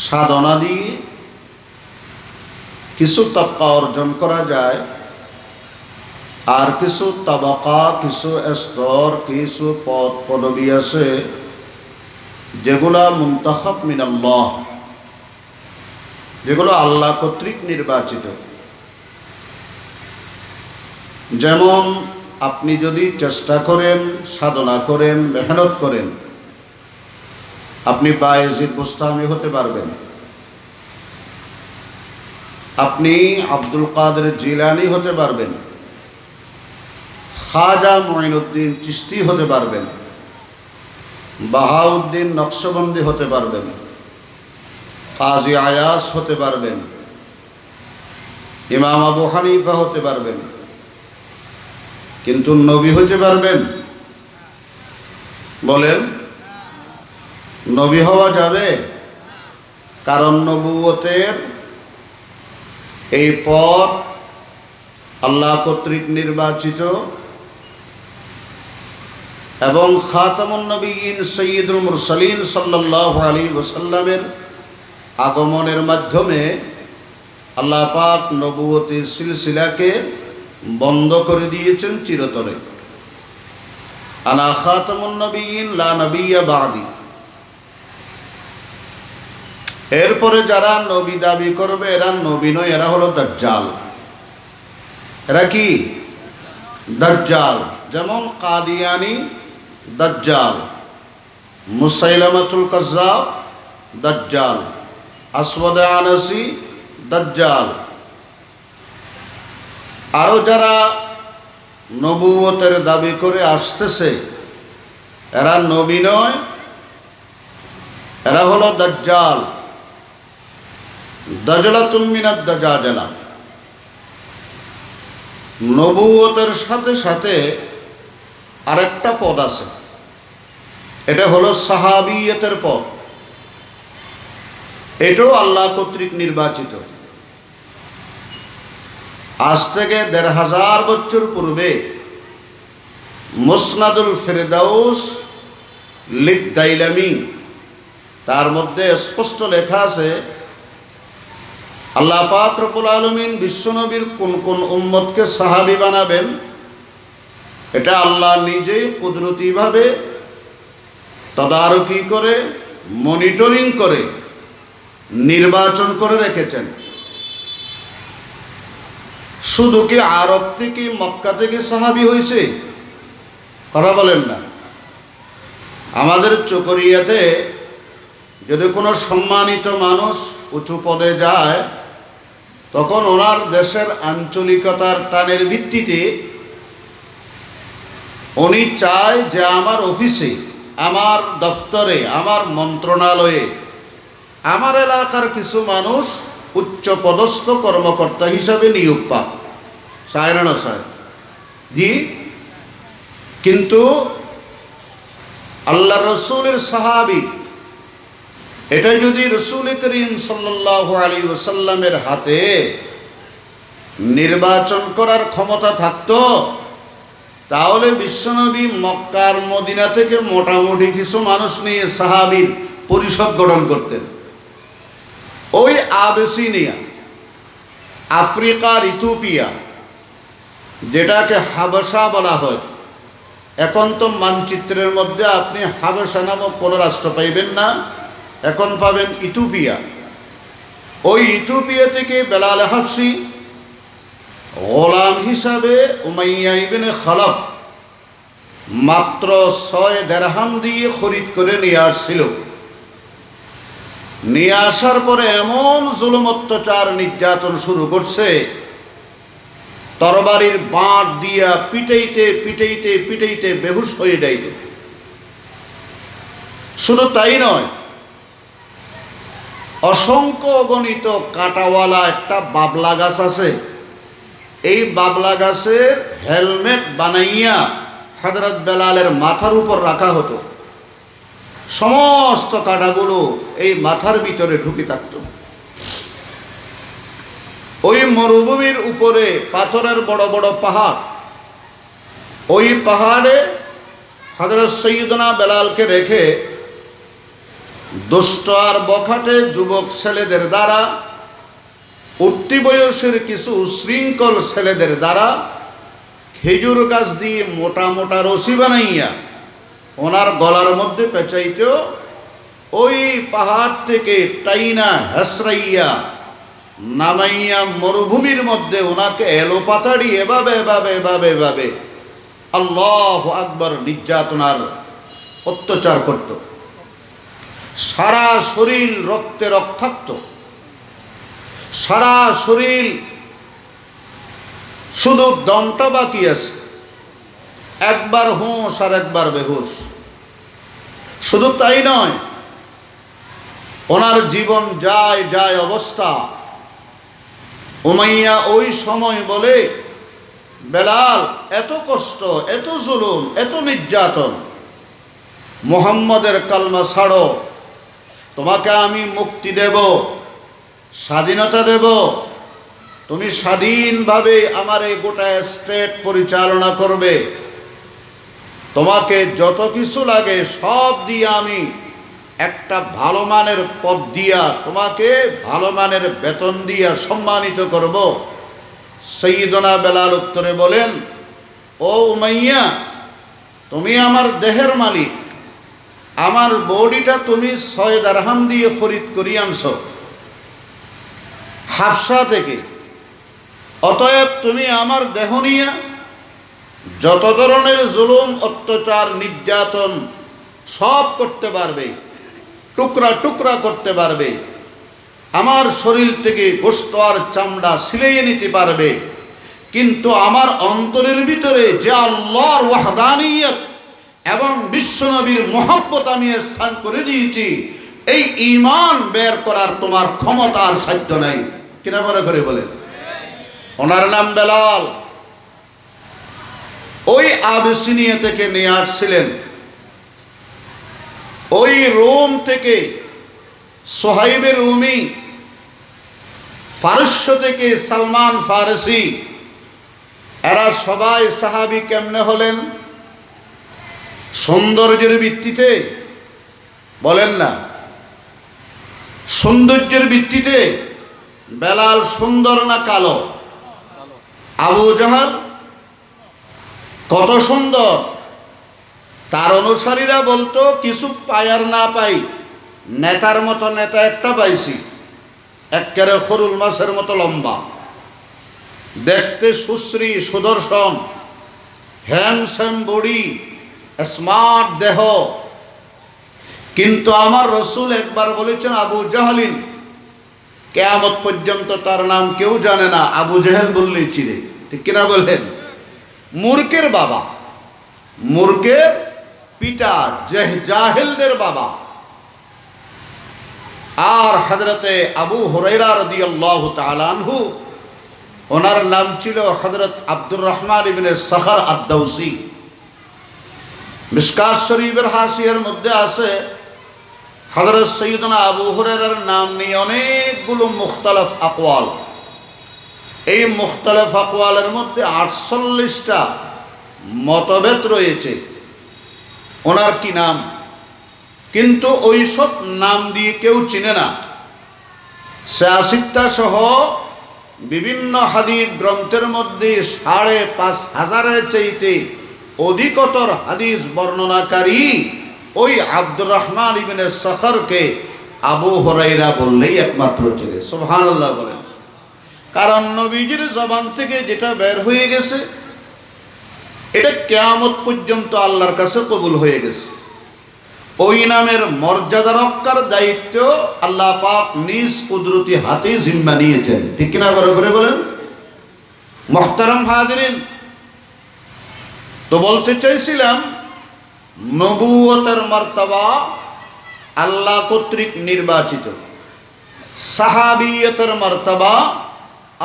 সাধনা দিয়ে কিছু তবকা অর্জন করা যায়, আর কিছু তবকা, কিছু স্তর, কিছু পদ পদবী আছে যেগুলা মুনতাখাব মিনাল্লাহ, যেগুলো আল্লাহ কর্তৃক নির্বাচিত। যেমন আপনি যদি চেষ্টা করেন, সাধনা করেন, মেহনত করেন, আপনি বায়েজিদ বুস্তামি হতে পারবেন, আপনি আব্দুল কাদের জিলানী হতে পারবেন, খাজা মুঈনুদ্দিন চিশতি হতে পারবেন, বাহাউদ্দিন নকশবন্দি হতে পারবেন, কাজী আয়াস হতে পারবেন, ইমাম আবু হানিফা হতে পারবেন, কিন্তু নবী হতে পারবেন? বলেন, নবী হওয়া যাবে? কারণ নবুয়তের এই পথ আল্লাহ কর্তৃক নির্বাচিত এবং খাতামুন নবীয়িন সাইয়্যিদুল মুরসালিন সাল্লাল্লাহু আলাইহি ওয়াসাল্লামের আগমনের মাধ্যমে আল্লাহ পাক নবুয়তের সিলসিলাকে বন্ধ করে দিয়েছেন চিরতরে। আনা খাতামুন নবীয়িন লা নবিয়্যা বাদি। এরপরে যারা নবী দাবি করবে এরা নবী নয়, এরা হলো দাজ্জাল। এরা কি? দাজ্জাল। যেমন কাদিয়ানি দাজ্জাল, মুসাইলামাতুল কাজ্জাব দাজ্জাল, আসওয়াদ আনাসি দাজ্জাল। আরও যারা নবুয়তের দাবি করে আসতেছে এরা নবী নয়, এরা হলো দাজ্জাল। দাজলাতুম মিনাদ দাজাজালা। নবুয়তের সাথে সাথে আরেকটা পদ আছে, এটা হলো সাহাবিয়তের পদ। এটাও আল্লাহ কর্তৃক নির্বাচিত। আজ থেকে ১৫০০ বছর পূর্বে মুসনাদুল ফিরদাউস লিদ দাইলামি, তার মধ্যে স্পষ্ট লেখা আছে আল্লাহ পাক রব্বুল আলামিন বিশ্বনবীর কোন কোন উম্মতকে সাহাবী বানাবেন এটা আল্লাহ নিজেই কুদরতিভাবে তদারকি করে, মনিটরিং করে নির্বাচন করে রেখেছেন। শুধু কি আরব থেকে, মক্কা থেকে সাহাবী হয়েছে? কথা বলেন না। আমাদের চকরিয়াতে যদি কোনো সম্মানিত মানুষ উঁচু পদে যায় তখন ওনার দেশের আঞ্চলিকতার টানের ভিত্তিতে উনি চায় যে আমার অফিসে, আমার দফতরে, আমার মন্ত্রণালয়ে আমার এলাকার কিছু মানুষ উচ্চ পদস্থ কর্মকর্তা হিসাবে নিয়োগ পাক। চায় না? চায় জি। কিন্তু আল্লাহ রসুলের সাহাবী, এটা যদি রসুল করিম সাল্লাল্লাহু আলাইহি ওয়াসাল্লামের হাতে নির্বাচন করার ক্ষমতা থাকতো তাহলে বিশ্বনবী মক্কার মদিনা থেকে মোটামুটি কিছু মানুষ নিয়ে সাহাবীর পরিষদ গঠন করতেন। ওই আবেসিনিয়া, আফ্রিকার ইথিওপিয়া, যেটাকে হাবশা বলা হয়, এখন তো মানচিত্রের মধ্যে আপনি হাবশা নামক কোনো রাষ্ট্র পাইবেন না, এখন পাবেন ইথিওপিয়া। ওই ইথিওপিয়া থেকে বেলাল হাবশি গোলাম হিসাবে উমাইয়া ইবনে খালাফ মাত্র ৬ দিরহাম দিয়ে খরিদ করে নিয়ে আসছিল। নিয়ে আসার পরে এমন জুলুম, অত্যাচার, নির্যাতন শুরু করছে, তরবারির বাঁট দিয়া পিটাইতে পিটাইতে পিটাইতে বেহুশ হয়ে যাইত। শুধু তাই নয়, অসংখ্য অগণিত কাঁটাওয়ালা একটা বাবলা গাছ আছে, এই বাবলা গাছের হেলমেট বানাইয়া হযরত বেলালের মাথার উপর রাখা হতো। সমস্ত কাঁটাগুলো এই মাথার ভিতরে ঢুকে থাকত। ওই মরুভূমির উপরে পাথরের বড় বড় পাহাড়, ওই পাহাড়ে হযরত সৈয়দনা বেলালকে রেখে দুষ্ট আর বখাটে যুবক ছেলেদের দ্বারা, উঠতি বয়সের কিছু উশৃঙ্খল ছেলেদের দ্বারা খেজুর গাছ দিয়ে মোটা মোটা রশি বানাইয়া ওনার গলার মধ্যে পেঁচাইতেও ওই পাহাড় থেকে টাইনা হেসরাইয়া নামাইয়া মরুভূমির মধ্যে ওনাকে এলোপাতাড়ি এভাবে এভাবে এভাবে এভাবে আল্লাহু আকবার নির্যাতনার অত্যাচার করত। সারা শরীর রক্তে রক্তাক্ত, সারা শরীর শুধু দমটা বাকি আছে, একবার হুঁশ আর একবার বেহুশ। শুধু তাই নয়, ওনার জীবন যায় যায় অবস্থা। উমাইয়া ওই সময় বলে, বেলাল এত কষ্ট, এত জুলুম, এত নির্যাতন, মুহাম্মদের কালমা ছাড়ো, তোমাকে আমি মুক্তি দেব, স্বাধীনতা দেব, তুমি স্বাধীনভাবে আমার এই গোটা স্টেট পরিচালনা করবে, তোমাকে যত কিছু লাগে সব দিয়ে আমি একটা ভালো মানের পদ দিয়া, তোমাকে ভালো মানের বেতন দিয়া সম্মানিত করব। সৈয়দনা বেলাল উত্তরে বলেন, ও উমাইয়া, তুমি আমার দেহের মালিক, আমার বডিটা তুমি 6 দিরহাম দিয়ে খরিদ করিয়ে আনছ হাবশা থেকে, অতএব তুমি আমার দেহ নিয়ে যত ধরনের জুলুম অত্যাচার নির্যাতন সব করতে পারবে, টুকরা টুকরা করতে পারবে, আমার শরীর থেকে গোশত আর চামড়া সিলাইয়ে নিতে পারবে, কিন্তু আমার অন্তরের ভিতরে যে আল্লাহর ওয়াহদানিয়ত এবং বিশ্বনবীর মহব্বত আমি স্থান করে দিয়েছি, এই ঈমান বের করার তোমার ক্ষমতা আর সাধ্য নাই। কিনা মনে করে বলেন? ওনার নাম বেলাল। ওই আবিসিনিয়া থেকে নিয়ে আসছিলেন, ওই রোম থেকে সোহাইবে রুমি, ফারস্য থেকে সালমান ফারসি, এরা সবাই সাহাবি। কেমনে হলেন? সৌন্দর্যের ভিত্তিতে? বলেন না, সৌন্দর্যের ভিত্তিতে। বেলাল সুন্দর না কালো? আবু জাহাল কত সুন্দর, তার অনুসারীরা বলতো কিছু পাই আর না পাই, নেতার মতো নেতা একটা পাইছি, একেবারে খরুল মাছের মতো লম্বা, দেখতে সুশ্রী সুদর্শন, হ্যান্ডসাম বডি, স্মার্ট দেহ। কিন্তু আমার রসুল একবার বলেছেন, আবু জাহালিন, কিয়ামত পর্যন্ত তার নাম কেউ জানে না, আবু জাহেল বললেই চিনে। ঠিক কিনা বলেন? মূর্খের বাবা, মূর্খের পিতা, জাহেলদের বাবা। আর হযরতে আবু হুরায়রা রাদিয়াল্লাহু তাআলা আনহু, ওনার নাম ছিল হযরত আব্দুর রহমান ইবনে সাখর আদ-দাওসি। মিশকাত শরীফের হাসিয়ার মধ্যে আছে, হযরত সৈয়দনা আবু হুরায়রার নাম নিয়ে অনেকগুলো মুখতালিফ আকওয়াল। এই মুখতালিফ আকওয়ালের মধ্যে 48টা মতভেদ রয়েছে ওনার কি নাম, কিন্তু ওই সব নাম দিয়ে কেউ চিনে না। 86টা সহ বিভিন্ন হাদিস গ্রন্থের মধ্যে 5,500-এর চাইতে অধিকতর হাদিস বর্ণনাকারী ওই আব্দুর রহমান ইবনে সাখরকে আবু হুরায়রা বললেই একমাত্র চিনে। সুবহানাল্লাহ বলেন। কারণ নবীজির জবান থেকে যেটা বের হয়ে গেছে, এটা কিয়ামত পর্যন্ত আল্লাহর কাছে কবুল হয়ে গেছে। ওই নামের মর্যাদা রক্ষার দায়িত্ব আল্লাহ পাক নিজ কুদরতি হাতে জিম্মা নিয়েছেন। ঠিক কিনা করে বলেন? মুহতারাম হাজিরিন, তো বলতে চাইছিলাম, নবুয়তের মর্তবা আল্লাহ কর্তৃক নির্বাচিত, সাহাবিয়তের মর্তবা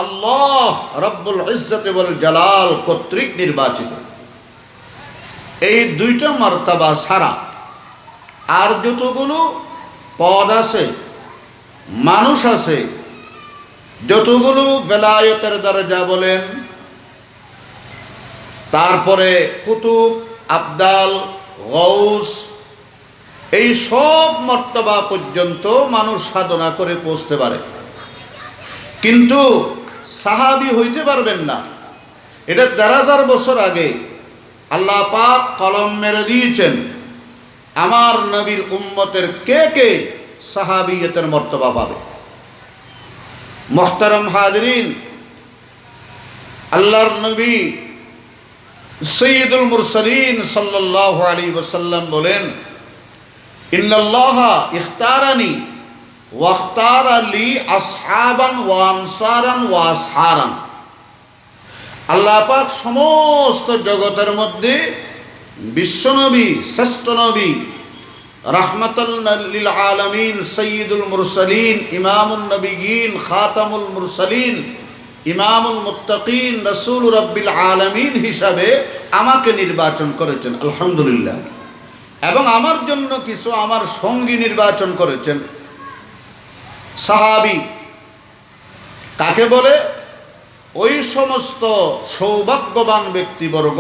আল্লাহ রব্বুল ইজ্জত ওয়াল জালাল কর্তৃক নির্বাচিত। এই দুইটা মর্তবা ছাড়া আর যতগুলো পদ আছে, মানুষ আছে, যতগুলো বেলায়েতের দরজা বলেন, তারপরে কুতুব, আবদাল, গৌস, এই সব মর্তবা পর্যন্ত মানুষ সাধনা করে পৌঁছতে পারে, কিন্তু সাহাবী হইতে পারবেন না। এটা ১,৫০০ বছর আগে আল্লাহ পাক কলম মেরে দিয়েছেন আমার নবীর উম্মতের কে কে সাহাবিয়তের মর্তবা পাবে। মুহতারাম হাজরিন, আল্লাহর নবী সৈয়দুল মুরসালিন সাল্লাল্লাহু আলাইহি ওয়াসাল্লাম বলেন, ইন্নাল্লাহা ইখতারানি ওয়া ইখতারা লি আসহাবান ওয়া আনসারান ওয়া আসহারান। আল্লাহ পাক সমস্ত জগতের মধ্যে বিশ্বনবী, শ্রেষ্ঠ নবী, রাহমাতাল লিল আলামিন, সৈয়দুল মুরসালিন, ইমামুন নবিয়্যিন, খাতামুল মুরসালিন, ইমামুল মুত্তাকিন, রাসূল রাব্বিল আলামিন হিসাবে আমাকে নির্বাচন করেছেন, আলহামদুলিল্লাহ। এবং আমার জন্য কিছু আমার সঙ্গী নির্বাচন করেছেন। সাহাবী কাকে বলে? ওই সমস্ত সৌভাগ্যবান ব্যক্তিবর্গ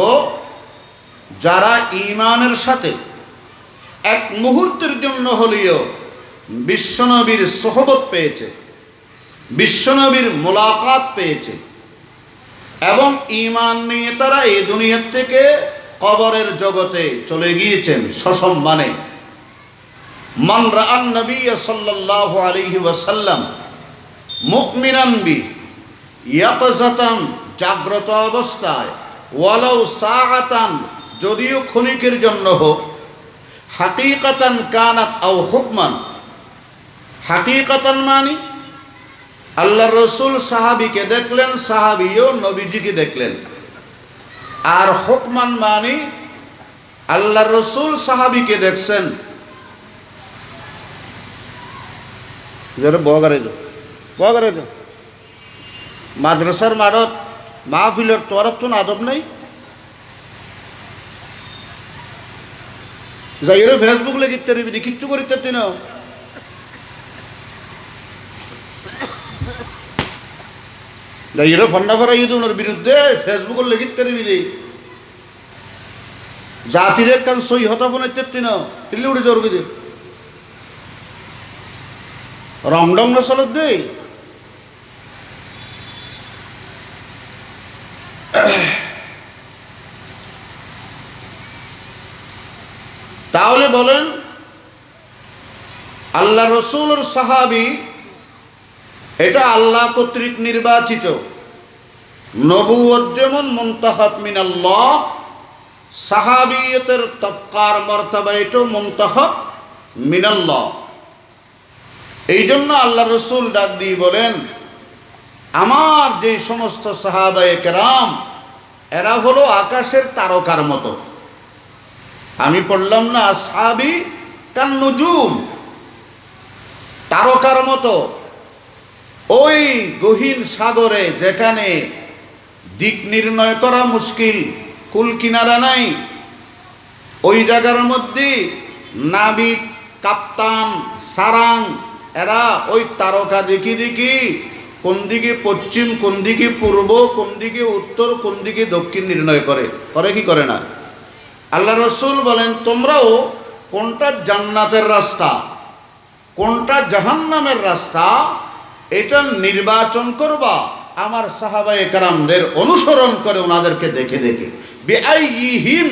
যারা ঈমানের সাথে এক মুহূর্তের জন্য হলেও বিশ্বনবীর সোহবত পেয়েছে, বিশ্বনবীর মোলাকাত পেয়েছে, এবং ঈমান নিয়ে তারা এই দুনিয়ার থেকে কবরের জগতে চলে গিয়েছেন সসম্মানে। মান রাআন নবী সাল্লাল্লাহু আলাইহি ওয়াসাল্লাম মুমিনান বি ইয়াকযাতান, জাগ্রত অবস্থায়, ওয়ালাউ সাআতান, যদিও ক্ষণিকের জন্য হোক, হাকিকাতান কানাত আও হুকমান। হাকিকাতান মানি আল্লাহ রসুল সাহাবীকে দেখলেন, সাহাবীও নবীজিকে দেখলেন। আর হুকমান মানি আল্লাহ রসুল সাহাবীকে দেখছেন। মাদ্রাসার মারত মাহফিলের তোর তো আদব নাই, যাইরে ফেসবুক লেগিতে রিবি কিচ্ছু করিতে তিন যাইরে ফন্ডা ফরা ইউদুনের বিরুদ্ধে ফেসবুক লেগিতে রিবি দি জাতির কান সই হতা ফোনাইতে তিন দিল্লি উঠে জরুরি দি রংডং নসলত দে। তাহলে বলেন আল্লাহ রসুলের সাহাবী এটা আল্লাহ কর্তৃক নির্বাচিত। নবুয়ত যেমন মুনতাখাব মিনাল্লাহ, সাহাবিয়তের তবকার মর্তবা এটা মুনতাখাব মিনাল্লাহ। এই জন্য আল্লাহ রসুল ডাক দিয়ে বলেন, আমার যে সমস্ত সাহাবায়ে কেরাম এরা হলো আকাশের তারকার মতো। আমি পড়লাম না, আসহাবী কান নুজুম, তারকার মতো। ওই গহীন সাগরে যেখানে দিক নির্ণয় করা মুশকিল, কুল কিনারা নাই, ওই জায়গার মধ্যে নাবিক, কাপ্তান, সারাং এরা ওই তারকা দেখি দেখি কোন দিকে পশ্চিম, কোন দিকে পূর্ব, কোন দিকে উত্তর, কোন দিকে দক্ষিণ নির্ণয় করে। করে কি করে না? আল্লাহ রসুল বলেন, তোমরাও কোনটা জান্নাতের রাস্তা, কোনটা জাহান্নামের রাস্তা, এটা নির্বাচন করবা আমার সাহাবায়ে কেরামদের অনুসরণ করে, ওনাদেরকে দেখে দেখে। বিআইহিম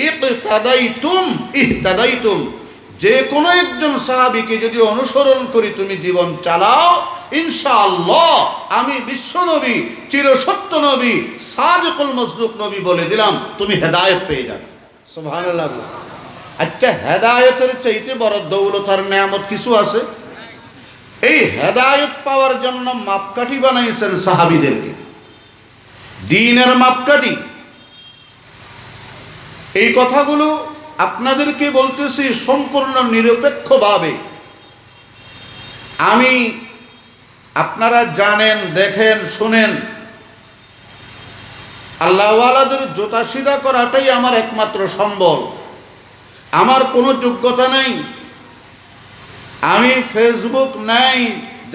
ইকতাদাইতুম ইহতাদাইতুম, যে কোনো একজন সাহাবীকে যদি অনুসরণ করি তুমি জীবন চালাও, ইনশাআল্লাহ আমি বিশ্বনবী, চিরসত্য নবী, সাদিকুল মসদুক নবী বলে দিলাম, তুমি হেদায়েত পেয়ে যাবে। সুবহানাল্লাহ। আচ্ছা, হেদায়েতের চাইতে বড় দৌলত আর নেয়ামত কিছু আছে? এই হেদায়েত পাওয়ার জন্য মাপকাঠি বানাইছেন সাহাবীদেরকে, দ্বীনের মাপকাঠি। এই কথাগুলো আপনাদেরকে বলতেছি সম্পূর্ণ নিরপেক্ষভাবে। আমি, আপনারা জানেন, দেখেন, শুনেন, আল্লাহওয়ালাদের জোতা সিধা করাটাই আমার একমাত্র সম্বল। আমার কোনো যোগ্যতা নেই, আমি ফেসবুক নাই,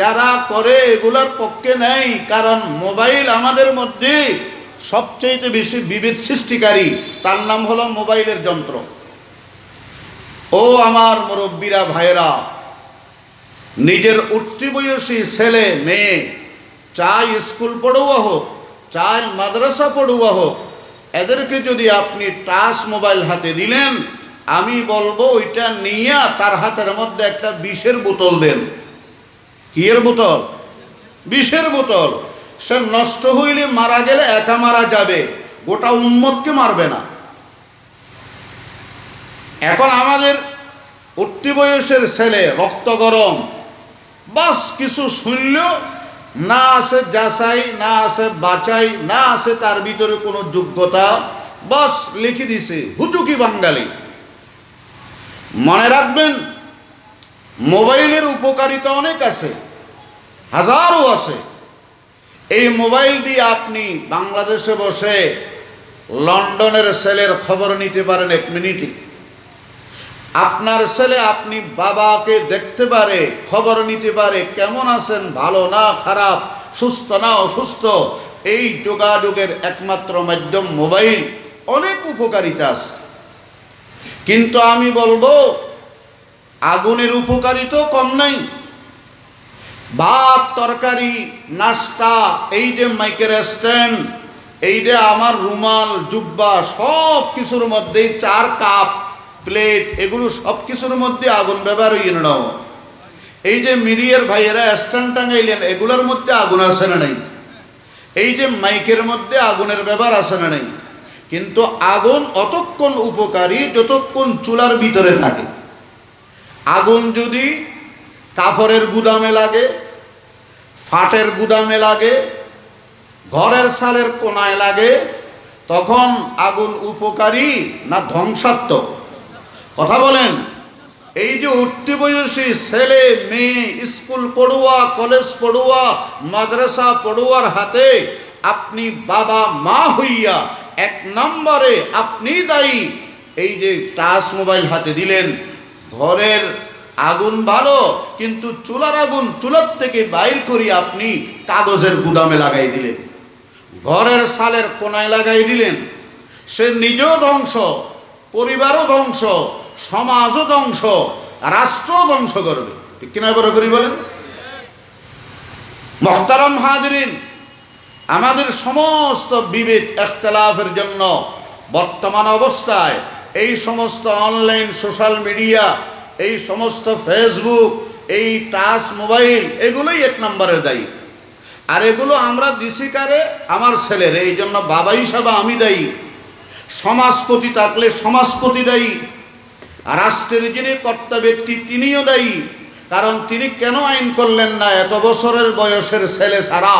যারা করে এগুলার পক্ষে নেই। কারণ মোবাইল আমাদের মধ্যে সবচেয়ে বেশি বিভেদ সৃষ্টিকারী, তার নাম হলো মোবাইলের যন্ত্র। ও আমার মুরব্বীরা, ভাইরা, নিজের উঠতি বয়সী ছেলে মেয়ে, চাই স্কুল পড়ুয়া হোক, চাই মাদ্রাসা পড়ুয়া হোক, এদেরকে যদি আপনি টাচ মোবাইল হাতে দিলেন, আমি বলবো ওইটা নিয়ে তার হাতের মধ্যে একটা বিষের বোতল দেন। কি এর বোতল? বিষের বোতল। সে নষ্ট হইলে, মারা গেলে একা মারা যাবে, গোটা উম্মতকে মারবে না। এখন আমাদের উঠতি বয়সের ছেলে রক্ত গরম, বাস কিছু শুনল, না আছে যাচাই, না আছে বাছাই, না আছে তার ভিতরে কোনো যোগ্যতা, বাস লিখে দিছে হুজুকি বাঙালি। মনে রাখবেন, মোবাইলের উপকারিতা অনেক আছে, হাজারও আছে। এই মোবাইল দিয়ে আপনি বাংলাদেশে বসে লন্ডনের ছেলের খবর নিতে পারেন 1 মিনিটে। আপনার ছেলে আপনি বাবাকে দেখতে পারে, খবর নিতে পারে, কেমন আছেন, ভালো না খারাপ, সুস্থ না অসুস্থ। এই যোগাযোগের একমাত্র মাধ্যম মোবাইল। অনেক উপকারিতা আছে, কিন্তু আমি বলবো আগুনের উপকারিতাও কম নাই। ভাত, তরকারি, নাস্তা, এই যে মাইকের স্ট্যান্ড, এই যে আমার রুমাল, জুব্বা, সব কিছুর মধ্যে 4 কাপ, প্লেট, এগুলো সব কিছুর মধ্যে আগুন ব্যবহার হইয়ে নাও। এই যে মিডিয়ার ভাইয়েরা স্ট্যান্ড টাঙাইলেন, এগুলোর মধ্যে আগুন আছে না নাই? এই যে মাইকের মধ্যে আগুনের ব্যবহার আছে না নাই? কিন্তু আগুন অতক্ষণ উপকারী যতক্ষণ চুলার ভিতরে থাকে। আগুন যদি কাপড়ের গুদামে লাগে, ফাটের গুদামে লাগে, ঘরের সালের কোনায় লাগে, তখন আগুন উপকারী না ধ্বংসাত্মক? কথা বলেন। এই যে উঠতি বয়সী ছেলে মেয়ে, স্কুল পড়ুয়া, কলেজ পড়ুয়া, মাদ্রাসা পড়ুয়ার হাতে আপনি বাবা মা হইয়া 1 নম্বরে আপনি দায়ী। এই যে টাচ মোবাইল হাতে দিলেন, ঘরের আগুন ভালো, কিন্তু চুলার আগুন চুলার থেকে বাইর করি আপনি কাগজের গুদামে লাগাই দিলেন, ঘরের সালের কোনায় লাগাই দিলেন। সে নিজেও ধ্বংস, পরিবারও ধ্বংস, সমাজও ধ্বংস, রাষ্ট্র ধ্বংস করবে। ঠিক কিনা বড় করি বলেন? মুহতারাম হাজিরিন, আমাদের সমস্ত বিভেদ ইখতিলাফের জন্য বর্তমান অবস্থায় এই সমস্ত অনলাইন সোশ্যাল মিডিয়া, এই সমস্ত ফেসবুক, এই টাচ মোবাইল, এগুলোই 1 নম্বরের দায়ী। আর এগুলো আমরা দিছি কারে? আমার ছেলের। এই জন্য বাবা হিসাবে আমি দায়ী, সমাজপতি থাকলে সমাজপতি দায়ী, রাষ্ট্রের যিনি কর্তা ব্যক্তি তিনিও দায়ী। কারণ তিনি কেন আইন করলেন না এত বছরের বয়সের ছেলে ছাড়া,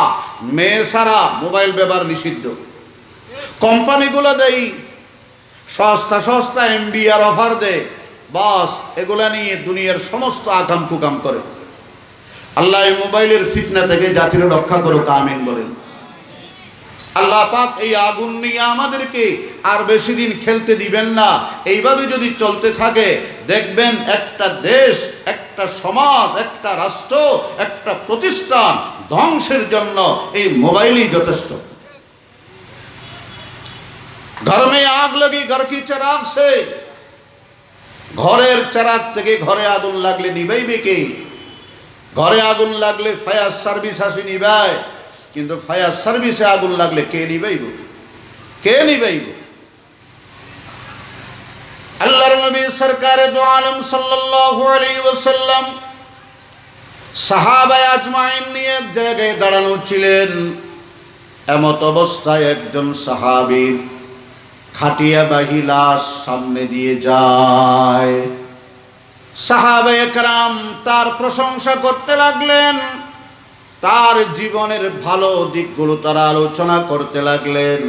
মেয়ে ছাড়া মোবাইল ব্যবহার নিষিদ্ধ? কোম্পানিগুলো দায়ী, সস্তা সস্তা MBR অফার দেয়, বাস এগুলা নিয়ে দুনিয়ার সমস্ত আকাম কুকাম করে। আল্লাহ এই মোবাইলের ফিতনা থেকে জাতির রক্ষা করুক, আমিন বলেন। আল্লাহ পাক এই আগুন নিয়ে আমাদেরকে আর বেশি দিন খেলতে দিবেন না। এইভাবে যদি চলতে থাকে, দেখবেন একটা দেশ, একটা সমাজ, একটা রাষ্ট্র, একটা প্রতিষ্ঠান ধ্বংসের জন্য এই মোবাইলই যথেষ্ট। ঘর মে আগ লাগি ঘর কি চিরাগ সে, ঘরের চিরাগ থেকে ঘরে আগুন লাগলে নিবাইবে কে? ঘরে আগুন লাগলে ফায়ার সার্ভিস আসি নিবায়, কিন্তু ফায়ার সার্ভিসে আগুন লাগলে কে নিবাইব? কে নিবাইব? আল্লাহর নবী সরকারে দো আলম সাল্লাল্লাহু আলাইহি ওয়াসাল্লাম সাহাবায়ে আজমাইন নিয়ে এক জায়গায় দাঁড়ানো ছিলেন। এমত অবস্থায় একজন সাহাবীর খাটিয়া বাহী লাশ সামনে দিয়ে যায়। সাহাবায়ে কেরাম তার প্রশংসা করতে লাগলেন, তার জীবনের ভালো দিকগুলো তারা আলোচনা করতে লাগলেন।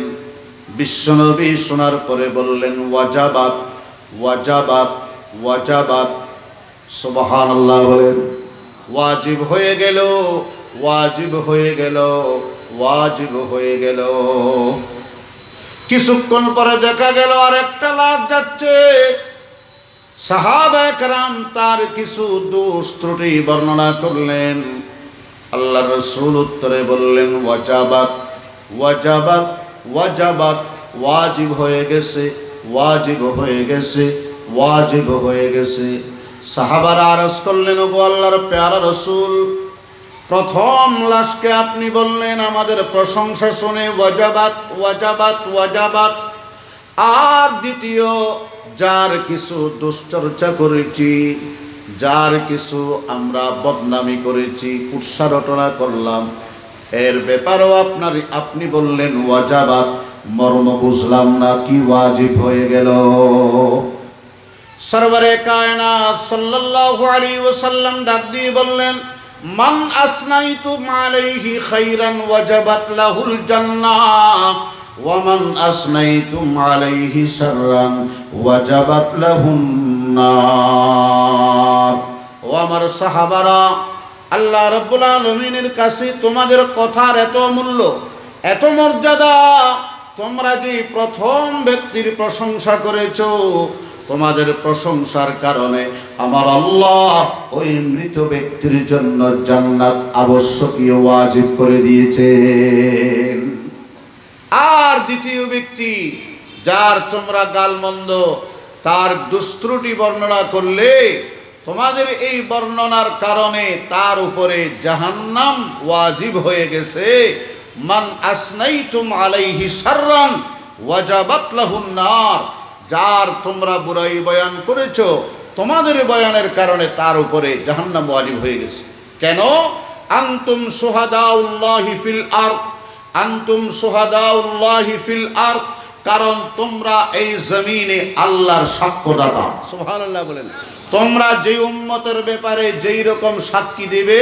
বিশ্বনবী শোনার পরে বললেন, ওয়াজাবাত ওয়াজাবাত ওয়াজাবাত। সুবহানাল্লাহ বলেন। ওয়াজিব হয়ে গেল, ওয়াজিব হয়ে গেল, ওয়াজিব হয়ে গেল। কিছুক্ষণ পরে দেখা গেল আর একটা লাশ যাচ্ছে। সাহাবায়ে কেরাম তার কিছু দোষ ত্রুটি বর্ণনা করলেন। আল্লাহ রাসূল উত্তরে বললেন, ওয়াজাবাত ওয়াজাবাত ওয়াজাবাত। ওয়াজিব হয়ে গেছে, ওয়াজিব হয়ে গেছে, ওয়াজিব হয়ে গেছে। সাহাবারা আরজ করলেন, ওগো আল্লাহর প্যারা রসুল, প্রথম লাশকে আপনি বললেন আমাদের প্রশংসা শুনে ওয়াজাবাত ওয়াজাবাত ওয়াজাবাত, আর দ্বিতীয় যার কিছু দুশ্চর্চা করেছি, যার কিছু আমরা বদনামি করেছি, কুৎসা রটনা করলাম, এর ব্যাপারেও আপনি বললেন ওয়াজাবাত। মর্ম বুঝলাম না, কি ওয়াজিব হয়ে গেল? সরওয়ারে কায়নাত সাল্লাল্লাহু আলাইহি ওয়াসাল্লাম ডাক দিয়ে বললেন, মান আসনাইতু আলাইহি খাইরান ওয়াজাবাত লাহুল জান্নাহ ওয়া মান আসনাইতু আলাইহি শাররান ওয়াজাবাত লাহুন নার। ও আমার সাহাবারা, আল্লাহ রাব্বুল আলামিনের কাছে তোমাদের কথার এত মূল্য, এত মর্যাদা, তোমরা যে প্রথম ব্যক্তির প্রশংসা করেছো, তোমাদের প্রশংসার কারণে আমার আল্লাহ ওই মৃত ব্যক্তির জন্য জান্নাত আবশ্যকীয় ওয়াজিব করে দিয়েছেন। আর দ্বিতীয় ব্যক্তি যার তোমরা গালমন্দ, তার দুষ্ত্রুটি বর্ণনা করলে, তোমাদের এই বর্ণনার কারণে তার উপরে জাহান্নাম ওয়াজিব হয়ে গেছে। মান আসনাইতুম আলাইহি শাররান ওয়াজাবাত লাহুন নার, যার তোমরা বুরাই বয়ান করেছো, তোমাদের বয়ানের কারণে তার উপরে জাহান্নাম ওয়াজিব হয়ে গেছে। কেন? আনতুম শুহাদাউল্লাহি ফিল আরদ, আনতুম শুহাদাউল্লাহি ফিল আরদ, কারণ তোমরা এই জমিনে আল্লাহর সাক্ষ্যদাতা। সুবহানাল্লাহ বলেন। তোমরা যে উম্মতের ব্যাপারে যেই রকম সাক্ষী দেবে,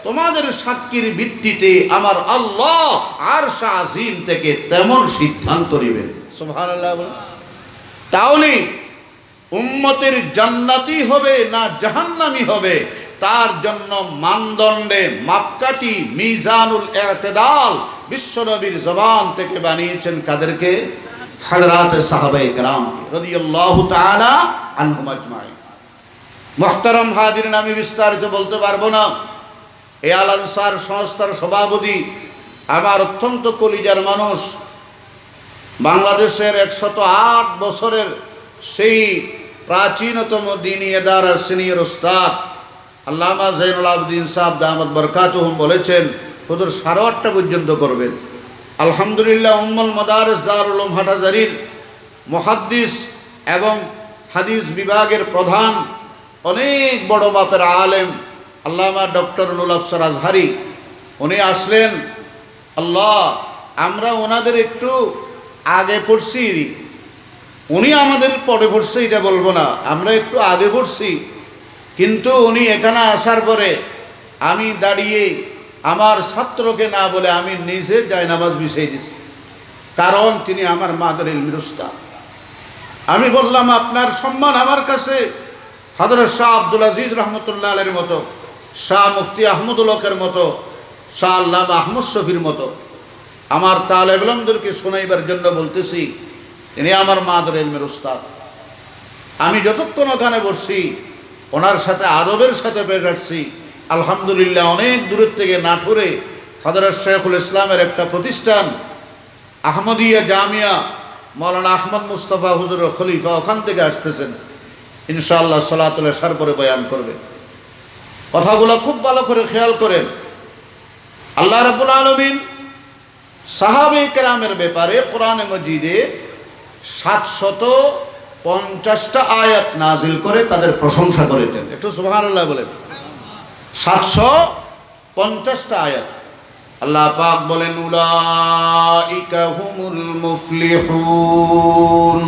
তোমাদের সাক্ষীর ভিত্তিতে আমার আল্লাহ আরশ আজিম থেকে তেমন সিদ্ধান্ত নেবেন। সুবহানাল্লাহ বলেন। তাহলে উম্মতের জান্নাতি হবে না জাহান্নামী হবে, তার জন্য মানদণ্ডে মাপকাঠি মিজানুল ইতিদাল বিশ্বনবীর জবান থেকে বানিয়েছেন কাদেরকে? হযরতে সাহাবায়ে কেরাম রাদিয়াল্লাহু তাআলা আনহুম আজমাইন। মুহতারাম হাজিরিন, আমি বিস্তারিত বলতে পারবো না। এই আল আনসার সংস্থার সভাপতি আমার অত্যন্ত কলিজার মানুষ, বাংলাদেশের 108 বছরের সেই প্রাচীনতম দ্বীনি ইদারার সিনিয়র উস্তাদ আল্লামা যায়নুল আবেদিন সাহেব দামাত বরকাতুহুম বলেছেন, হুজুর 8:30 পর্যন্ত করবেন। আলহামদুলিল্লাহ, উম্মুল মাদারিস দারুল উলুম হাটহাজারীর মুহাদ্দিস এবং হাদিস বিভাগের প্রধান, অনেক বড় মাপের আলেম আল্লামা ডক্টর নুরুল আফসার আজহারি, উনি আসলেন। আল্লাহ, আমরা ওনাদের একটু আগে পড়ছি, উনি আমাদের পরে পড়ছে এটা বলবো না, আমরা একটু আগে পড়ছি, কিন্তু উনি এখানে আসার পরে আমি দাঁড়িয়ে আমার ছাত্রকে না বলে আমি নিজে জায়নামাজ বিছিয়ে দিছি, কারণ তিনি আমার মাদার ইলমির উস্তাদ। আমি বললাম, আপনার সম্মান আমার কাছে হযরত শাহ আব্দুল আজিজ রহমতুল্লাহ আলাইহির মতো, শাহ মুফতি আহমদুল হকের মতো, শাহ আল্লামা আহমদ শফির মতো আমার তালেব ইলমদেরকে শোনাইবার জন্য বলতেছি, তিনি আমার মাদার ইলমের উস্তাদ। আমি যতক্ষণ ওখানে বসছি ওনার সাথে আদবের সাথে পেশ আসছি। আলহামদুলিল্লাহ, অনেক দূরের থেকে নাটোরে হযরত শেখুল ইসলামের একটা প্রতিষ্ঠান আহমদিয়া জামিয়া, মৌলানা আহমদ মুস্তফা হুজুরের খলিফা, ওখান থেকে আসতেছেন। ইনশাআল্লাহ সালাতুল ইশার পরে বয়ান করবে। কথাগুলো খুব ভালো করে খেয়াল করেন। আল্লাহ রাব্বুল আলামিন সাহাবায়ে কেরামের ব্যাপারে কোরআনে মজিদে 750টা আয়াত নাজিল করে তাদের প্রশংসা করেছেন। একটু সুবহানাল্লাহ বলেন। 750টা আয়াত। আল্লাহ পাক বলেন, উলাইকা হুমুল মুফলিহুন,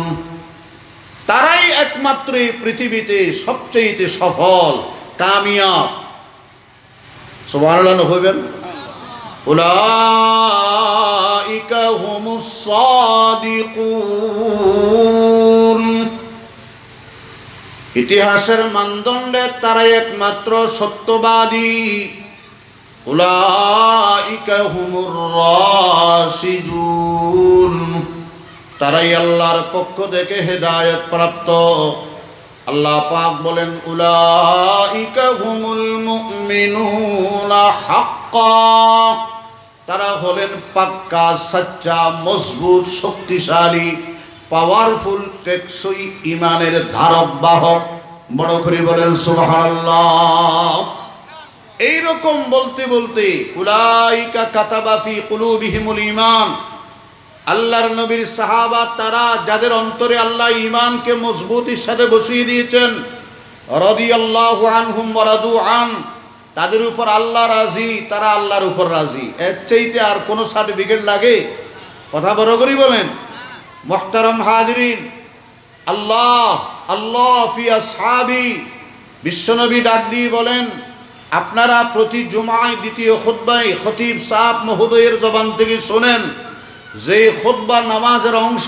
তারাই একমাত্র এই পৃথিবীতে সবচেয়ে সফল, কামিয়াব। সুবহানাল্লাহ হইবেন। উলাইকা হুমুস সাদিকুন, ইতিহাসের মানদণ্ডে তারাই একমাত্র সত্যবাদী। উলাইকা হুমুর রাশিদুন, তারাই আল্লাহর পক্ষ থেকে হেদায়েত প্রাপ্ত। আল্লাহ পাক বলেন, উলাইকা হুমুল মুমিনুনা হাক্কা, তারা হলেন পাক্কা, সচ্চা, মজবুত, শক্তিশালী পাওয়ারফুল, টেকসই ইমানের ধারক বাহক। বড় করে বলেন সুবহানাল্লাহ। এইরকম বলতে বলতে উলাইকা কাতাবা ফি কুলুবিহিমুল ঈমান, আল্লাহর নবীর সাহাবা তারা যাদের অন্তরে আল্লাহ ঈমানকে মজবুতির সাথে বসিয়ে দিয়েছেন, রাদিয়াল্লাহু আনহুম ওয়া রাদু আন, তাদের উপর আল্লাহ রাজি, তারা আল্লাহর উপর রাজি। এর চাইতে আর কোনো সার্টিফিকেট লাগে? কথা বড় করে বলেন। মুহতারাম হাজিরিন, আল্লাহ আল্লাহ ফি আসহাবি, বিশ্বনবী ডাক দিয়ে বলেন, আপনারা প্রতি জুমায় দ্বিতীয় খুতবায় খতিব সাহেব মহোদয়ের জবান থেকে শোনেন, যে খুতবা নামাজের অংশ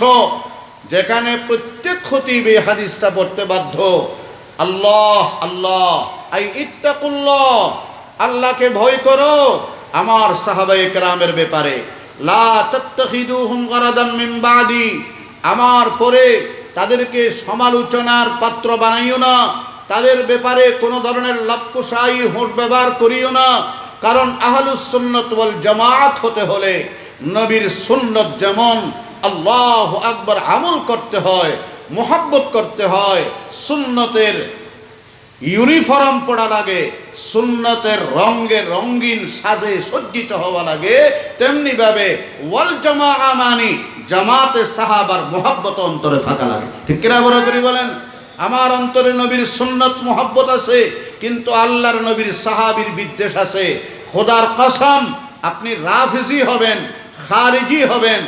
যেখানে প্রত্যেক খতিব এই হাদিসটা পড়তে বাধ্য, আল্লাহ আল্লাহ আই ইত্তাকুল্লাহ, আল্লাহকে ভয় করো আমার সাহাবায়ে কেরামের ব্যাপারে, লা তাত্তাখিদুহুম গারাদাম মিন বাদি, আমার পরে তাদেরকে সমালোচনার পাত্র বানাইও না, তাদের ব্যাপারে কোনো ধরনের লাপকুশাই হোঁট ব্যবহার করিও না। কারণ আহলুস সুন্নাত ওয়াল জামাত হতে হলে নবীর সুন্নত যেমন আল্লাহু আকবার আমল করতে হয়, মুহাব্বত করতে হয়, সুন্নতের ইউনিফর্ম পড়া লাগে, সুন্নতের রঙে রঙিন সাজে সজ্জিত হওয়া লাগে, তেমনি ভাবে ওয়াল জামাআ মানি জামাতে সাহাবার মুহাব্বত অন্তরে থাকা লাগে। ঠিক কিনা বড় করে বলেন? আমার অন্তরে নবীর সুন্নত মুহাব্বত আছে, কিন্তু আল্লাহর নবীর সাহাবীর বিদ্বেষ আছে। খোদার কসম, আপনি রাফিজি হবেন, খারিজি হবেন,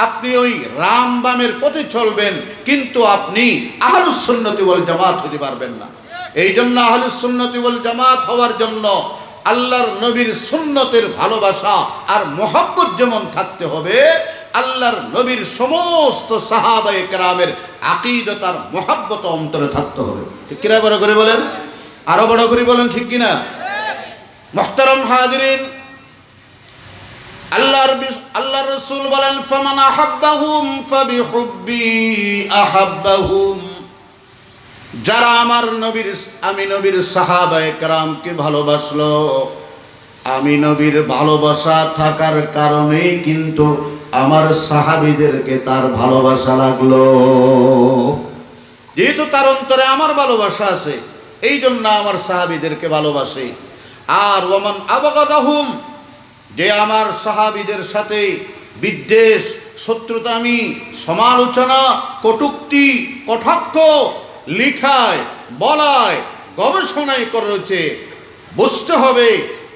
আপনি ওই রামবামের পথে চলবেন, কিন্তু আপনি আহলুস সুন্নতি ওয়াল জামাত হতে পারবেন না। এই জন্য আহলুস সুন্নতি ওয়াল জামাত হওয়ার জন্য আল্লাহর নবীর সুন্নতের ভালোবাসা আর মুহাব্বত যেমন থাকতে হবে, আল্লাহর নবীর সমস্ত সাহাবায়ে কেরামের আকীদত আর মুহাব্বত অন্তরে থাকতে হবে। ঠিক কিনা বড় করে বলেন? আরো বড় করে বলেন, ঠিক কিনা? মুহতারাম হাজিরিন, আল্লাহর রাসূল বলেন, ফামান আহাব্বাহুম ফাবিহুব্বি আহাব্বাহুম, যারা আমার নবীর আমি নবীর সাহাবায়ে কেরামকে ভালোবাসলো, আমি নবীর ভালোবাসা থাকার কারণেই কিন্তু আমার সাহাবীদেরকে তার ভালোবাসা লাগলো। যেহেতু তার অন্তরে আমার ভালোবাসা আছে, এই জন্য আমার সাহাবীদেরকে ভালোবাসে। আর ওয়ামান আবগাদাহুম, যে আমার সাহাবীদের সাথে বিদ্বেষ, শত্রুতামি, সমালোচনা, কটূক্তি, কটাক্ষ লিখায় বলায় গবেষণায় করেছে, বুঝতে হবে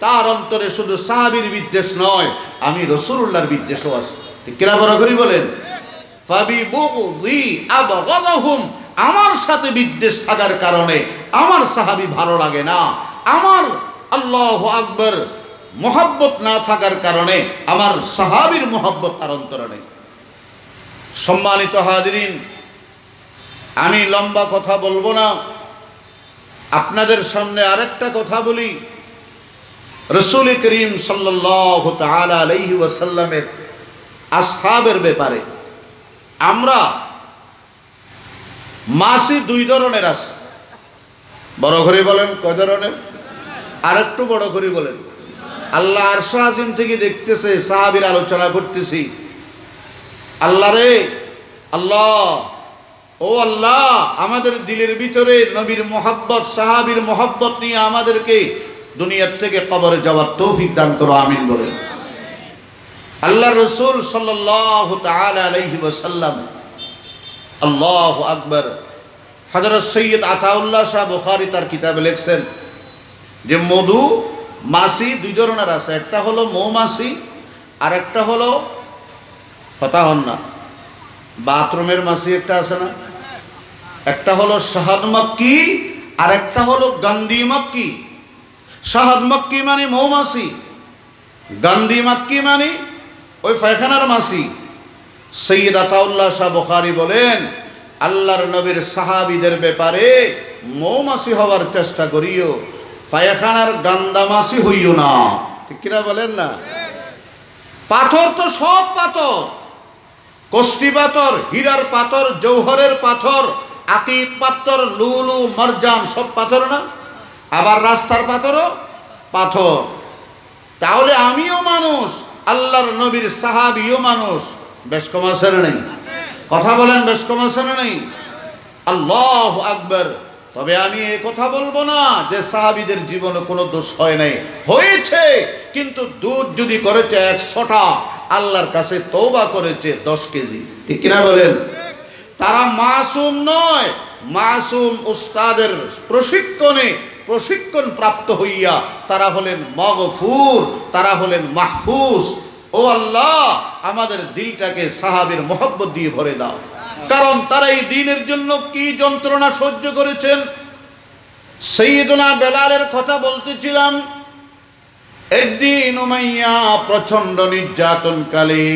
তার অন্তরে শুধু সাহাবীর বিদ্বেষ নয়, আমি রাসূলুল্লাহর বিদ্বেষও আছে। কিরা বড় করে বলেন? ফাবিবুগযি আবগাদাহুম, আমার সাথে বিদ্বেষ থাকার কারণে আমার সাহাবী ভালো লাগে না, আমার আল্লাহু আকবার মুহাব্বত না থাকার কারণে আমার সাহাবীর মুহাব্বত তার অন্তরে নেই। সম্মানিত হাজিরিন, আমি লম্বা কথা বলবো না, আপনাদের সামনে আরেকটা কথা বলি। রাসূল করিম সাল্লাল্লাহু তাআলা আলাইহি ওয়াসাল্লামের আসহাবের ব্যাপারে আমরা মাসি দুই ধরনের আছে। বড় করে বলেন, কয় ধরনের? আর একটু বড় করে বলেন। আল্লাহ আরশ আজিম থেকে দেখতেছে, সাহাবীর আলোচনা করতেছি। আল্লাহ রে, আল্লাহ, ও আল্লাহ, আমাদের দিলের ভিতরে নবীর মুহাব্বত, সাহাবীর মুহাব্বত নিয়ে আমাদেরকে দুনিয়ার থেকে কবরে যাওয়ার তৌফিক দান করো, আমিন বলেন। আল্লাহ রাসূল সাল্লাল্লাহু তাআলা আলাইহি ওয়াসাল্লাম, আল্লাহু আকবার, হযরত সৈয়দ আতাউল্লাহ শাহ বুখারী তার কিতাবে লিখছেন যে মধু মাছি দুই ধরনের আছে, একটা হলো মৌমাছি আর একটা হলো, কথা হন না, বাথরুমের মাছি একটা আছে না, একটা হলো শাহাদ মাক্কি আর একটা হলো গান্ধী মাক্কি। শাহাদ মাক্কি মানে মৌমাছি, গান্ধী মাক্কি মানে ওই পায়খানার মাছি। সৈয়দ আতাউল্লাহ শাহ বুখারী বলেন, আল্লাহর নবীর সাহাবীদের ব্যাপারে মৌমাছি হওয়ার চেষ্টা করিও, পায়খানার গান্দা মাছি হইও না। ঠিক কিনা বলেন না? পাথর তো সব পাথর, কষ্টি পাথর, হীরার পাথর, জৌহরের পাথর, আকিক পাথর, লুলু মারজান সব পাথর না? আবার রাস্তার পাথরও পাথর। তাহলে আমিও মানুষ, আল্লাহর নবীর সাহাবীও মানুষ, বেশ কম আছে না নেই? কথা বলেন, বেশ কম আছে না নেই? আল্লাহু আকবার। তবে আমি এই কথা বলবো না যে সাহাবীদের জীবনে কোনো দোষ হয় নাই, হয়েছে, কিন্তু দুধ যদি করেছে 100টা, আল্লাহর কাছে তওবা করেছে 10 কেজি, ঠিক কিনা বলেন? তারা মাসুম নয়, মাসুম উস্তাদের প্রশিক্ষণ প্রাপ্ত হইয়া তারা হলেন মাগফুর, তারা হলেন মাহফুজ। ও আল্লাহ, আমাদের দিলটাকে সাহাবীর মহব্বত দিয়ে ভরে দাও, কারণ তারা এই দ্বীনের জন্য কি যন্ত্রণা সহ্য করেছেন। সাইয়্যিদুনা বেলালের কথা বলতেছিলাম। একদিন উমাইয়া প্রচন্ড নির্যাতনকালে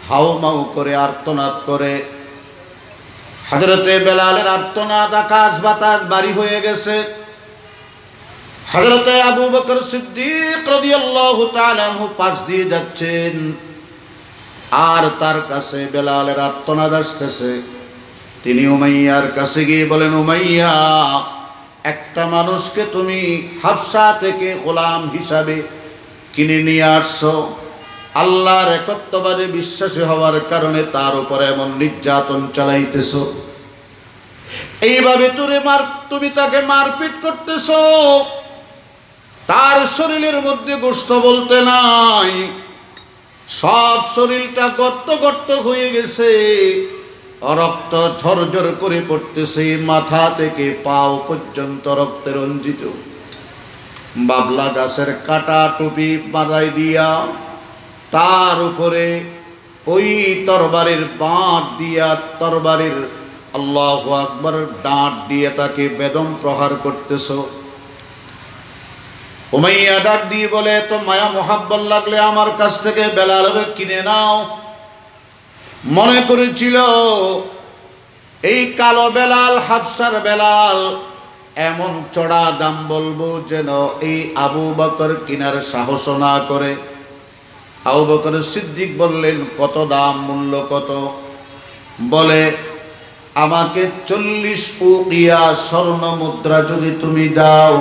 হাউমাউ করে আর্তনাদ করে। হযরতে বেলালের আর্তনাদ আকাশ বাতাস বাড়ি হয়ে গেছে। হযরতে আবু বকর সিদ্দিক রাদিয়াল্লাহু তাআলা আনহু পাশ দিয়ে যাচ্ছেন, আর তার কাছে বেলালের আর্তনাদ আসতেছে। তিনি উমাইয়ার কাছে গিয়ে বলেন, উমাইয়া, একটা মানুষকে তুমি হাবশা থেকে গোলাম হিসাবে কিনে নিয়ে আসছো, আল্লাহর একত্ববাদে বিশ্বাসী হওয়ার কারণে তার উপরে এমন নির্যাতন চালাইতেছো, এইভাবে তুমি তাকে মারপিট করতেছো, তার শরীরের মধ্যে গোশত বলতে নাই, সব শরীরটা গর্ত গর্ত হয়ে গেছে, রক্ত ঝরঝর করে পড়তেছে, মাথা থেকে পাও পর্যন্ত রক্তে রঞ্জিত। বাবলা গাছের কাটা টুপি মাথায় দিয়া তার উপরে ওই তরবারির বাঁট দিয়া, তরবারির আল্লাহু আকবার ডাঁট দিয়ে তাকে বেদম প্রহার করতেছ। উমাইয়া ডাক দিয়ে বলে, তো মায়া মোহাব্বত লাগলে আমার কাছ থেকে বেলালকে কিনে নাও। মনে করেছিল এই কালো বেলাল, হাবশার বেলাল, এমন চড়া দাম বলবো যেন এই আবু বকর কিনার সাহস না করে। আবু বকর সিদ্দিক বললেন, কত দাম, মূল্য কত? বলে, আমাকে 40 উকিয়া স্বর্ণ মুদ্রা যদি তুমি দাও,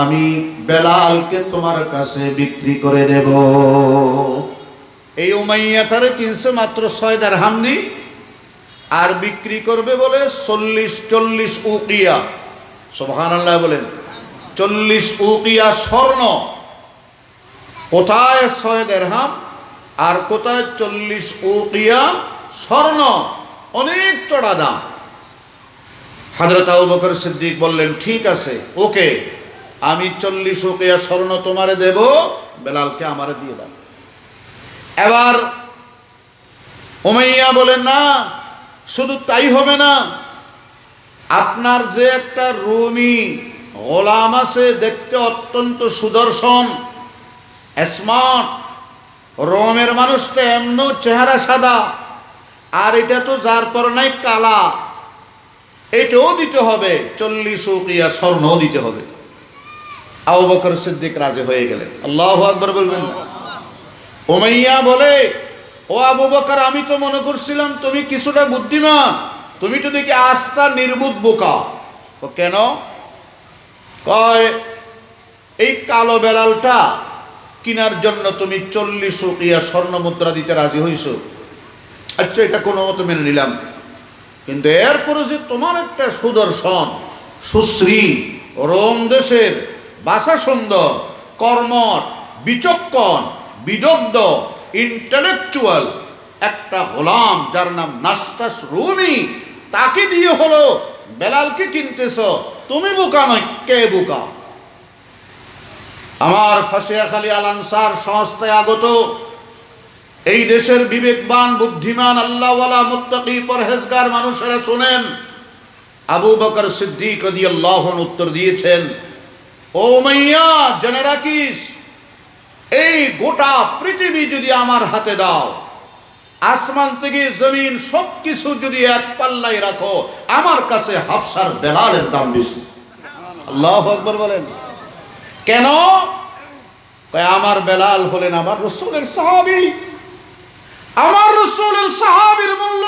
আমি বেলালকে তোমার কাছে বিক্রি করে দেব। এই উমাইয়া তারে কিনছে মাত্র 6 দিরহাম দিয়ে, আর বিক্রি করবে বলে 40 উকিয়া। সুবহানাল্লাহ বলেন। 40 উকিয়া স্বর্ণ। কোথায় 6 দিরহাম আর কোথায় 40 উকিয়া স্বর্ণ, অনেক চড়া দাম। হযরত আবু বকর সিদ্দিক বললেন, ঠিক আছে, ওকে, আমি 40 উকিয়া স্বর্ণ তোমারে দেব, বেলালকে আমারে দিয়ে দাও। এবার উমাইয়া বলেন, না, শুধু তাই হবে না, আপনার যে একটা রুমি গোলাম আছে, দেখতে অত্যন্ত সুদর্শন, স্মার্ট, রোমের মানুষটা এমন চেহারা সাদা, আর এটা তো যার পর নাই কালা, এটাও দিতে হবে, 40 উকিয়া স্বর্ণও দিতে হবে। আবু বকর সিদ্দিক রাজি হয়ে গেলেন। আল্লাহু আকবার বলবেন। উমাইয়া বলে, ও আবু বকর, আমি তো মনে করছিলাম তুমি কিছুটা বুদ্ধিমান, তুমি তো দেখি আস্থা নির্বুধ বোকা। ও কেন? কয়, এই কালো বেলালটা কিনার জন্য তুমি 40 উকিয়া স্বর্ণ মুদ্রা দিতে রাজি হইছো। আচ্ছা, এটা কোনো মতো মেনে নিলাম, কিন্তু এরপরে যে তোমার একটা সুদর্শন, সুশ্রী, রোম দেশের, ভাষা সুন্দর, কর্মঠ, বিচক্ষণ, বিদগ্ধ, ইন্টেলেকচুয়াল একটা গোলাম যার নাম নাস্তাস রুমি, তাকে দিয়ে হলো বেলালকে কিনতেছ, তুমি বোকা নয়, কে বোকা? আমার ফাসিয়াখালী আল আনসার সংস্থায় আগত এই দেশের বিবেকবান, বুদ্ধিমান, আল্লাহওয়ালা, মুত্তাকি, পরহেজগার মানুষেরা শোনেন। আবু বকর সিদ্দিক রাদিয়াল্লাহু আনহু উত্তর দিয়েছেন, ও উমাইয়া, জেনে রাখিস, এই গোটা পৃথিবী যদি আমার হাতে দাও, আসমান থেকে জমিন সবকিছু যদি এক পাল্লায় রাখো, আমার কাছে হাবশার বেলালের দাম বেশি। আল্লাহু আকবার বলেন। কেন? আমার বেলাল হলেন আমার রাসূলের সাহাবী, আমার রাসূলের সাহাবীর মূল্য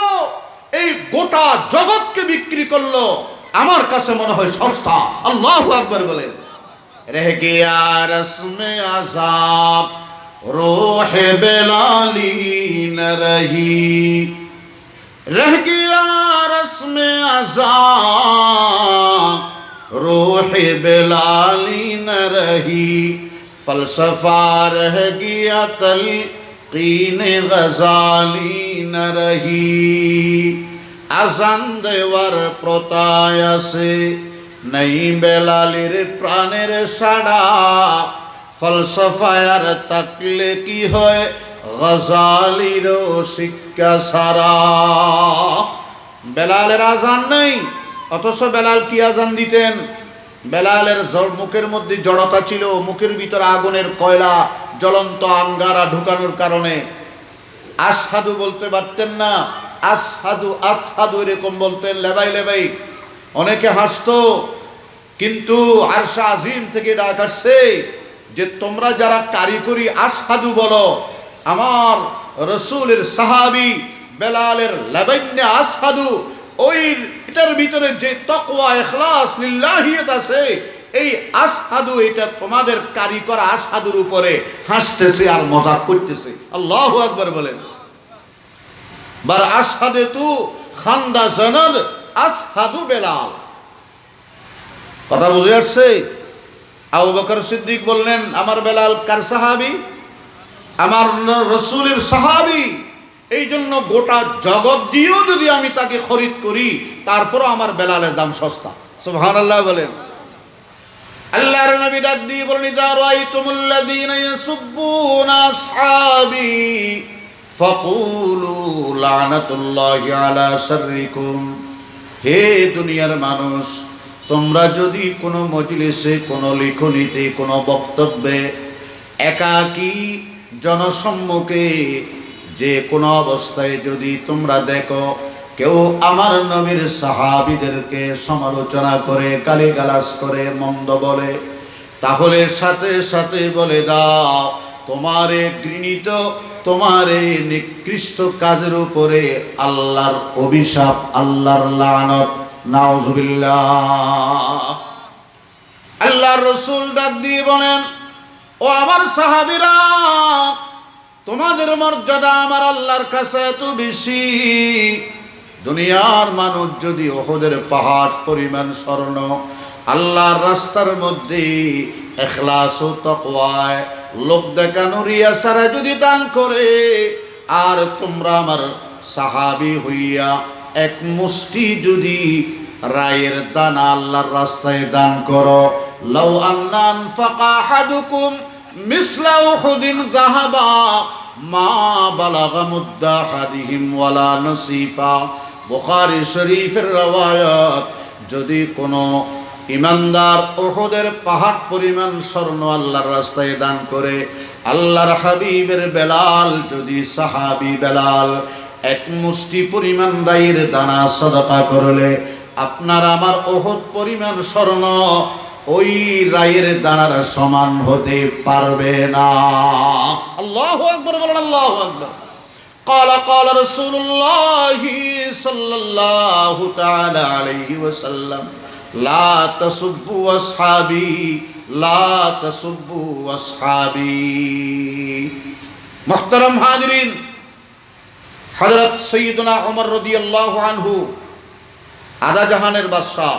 এই গোটা জগৎকে বিক্রি করলো, আমার কাছে মনে হয় সস্তা। আল্লাহু আকবার বলেন। रह गया रस्म अज़ाब रूह बेलाली न रही, रह गया रस्म अज़ा रूह बेलाली न रही, फलसफा रह गया तलकीन गजाली न रही। আজান দেওয়ার প্রতায়াসে নেই বেলালের প্রাণের সাড়া, ফলসফায়ার তাকলে কি হয় গজালিরও শিক্ষা সারা। বেলালের আজান নেই, অথচ বেলাল কি আজান দিতেন? বেলালের মুখের মধ্যে জড়তা ছিল, মুখের ভিতরে আগুনের কয়লা জ্বলন্ত আঙ্গারা ঢুকানোর কারণে আশহাদু বলতে পারতেন না, আশহাদু আশহাদু এরকম বলতেন লেবাই লেবাই। অনেকে হাসতো, কিন্তু আরশে আজিম থেকে ডাক আসছে যে তোমরা যারা কারিগরি আশহাদু বলো, আমার রসুলের সাহাবী বেলালের লেবাইন্নে আশহাদু, ওই এটার ভিতরে যে তাকওয়া ইখলাস লিল্লাহিয়াত আছে, এই আশহাদু এটা তোমাদের কারিগর আশহাদুর উপরে হাসতেছে আর মজাক করতেছে। আল্লাহু আকবার বলেন। বার আশহাদে তু খান্দা জানাদ আশহাদু বেলাল। কথা বুঝে আসছে? আবু বকর সিদ্দিক বললেন আমার বেলাল কার সাহাবী? আমার রসুলের সাহাবী। এই জন্য গোটা জগৎ দিয়েও যদি আমি তাকে খরিদ করি, তারপরও আমার বেলালের দাম সস্তা। সুবহানাল্লাহ বলেন। আল্লাহর নবী ডাক দিয়ে বলেন ইযা রাআইতুমুল্লাযীনা ইয়াসুব্বুনা আসহাবী ফাকুলু লানাতুল্লাহি আলা শাররিকুম। হে দুনিয়ার মানুষ, তোমরা যদি কোনো মজলিসে, কোনো লেখনীতে, কোনো বক্তব্যে একাকী জনসম্মুখে যে কোনো অবস্থায় যদি তোমরা দেখো কেউ আমার নবীর সাহাবীদেরকে সমালোচনা করে, গালিগালাজ করে, মন্দ বলে, তাহলে সাথে সাথে বলে দাও তোমার এই ঘৃণিত, তোমার এই নিকৃষ্ট কাজের উপরে আল্লাহর অভিশাপ, আল্লাহর লানত, নাউজুবিল্লাহ। আল্লাহর রাসূল ডাক দিয়ে বলেন ও আমার সাহাবীরা, তোমাদের মর্যাদা আমার আল্লাহর কাছে এত বেশি, দুনিয়ার মানুষ যদি উহুদের পাহাড় পরিমাণ স্বর্ণ আল্লাহর রাস্তার মধ্যে ইখলাস ও তাকওয়ায় লোক দেখানো রিয়া ছাড়া যদি দান করে, আর তোমরা আমার সাহাবী হইয়া এক মুষ্টি যদি রায়ের দানা আল্লাহর রাস্তায় দান করো, লাউ আন্না আনফাকা আহাদুকুম মিসলা উহুদিন যাহাবা মা বালাগা মুদ্দা আহাদিহিম ওয়ালা নসিফা। বুখারী শরীফের রওয়ায়াত, যদি কোনো ইমানদার উহুদের পাহাড় পরিমাণ স্বর্ণ আল্লাহর রাস্তায় দান করে, আল্লাহর হাবিবের বেলাল যদি সাহাবী বেলাল এক মুষ্টি পরিমাণ রায়ের দানা সাদাকা করলে, আপনার আমার উহুদ পরিমাণ স্বর্ণ ওই রায়ের দানার সমান হতে পারবে না। আল্লাহু আকবার বলেন, আল্লাহু আকবার। قال قال رسول الله صلى الله تعالى عليه وسلم لا تسبوا اصحابي لا تسبوا اصحابي। محترم हाजरीन, হযরত সৈয়দনা ওমর রাদিয়াল্লাহু আনহু আদা জাহানের বাদশা,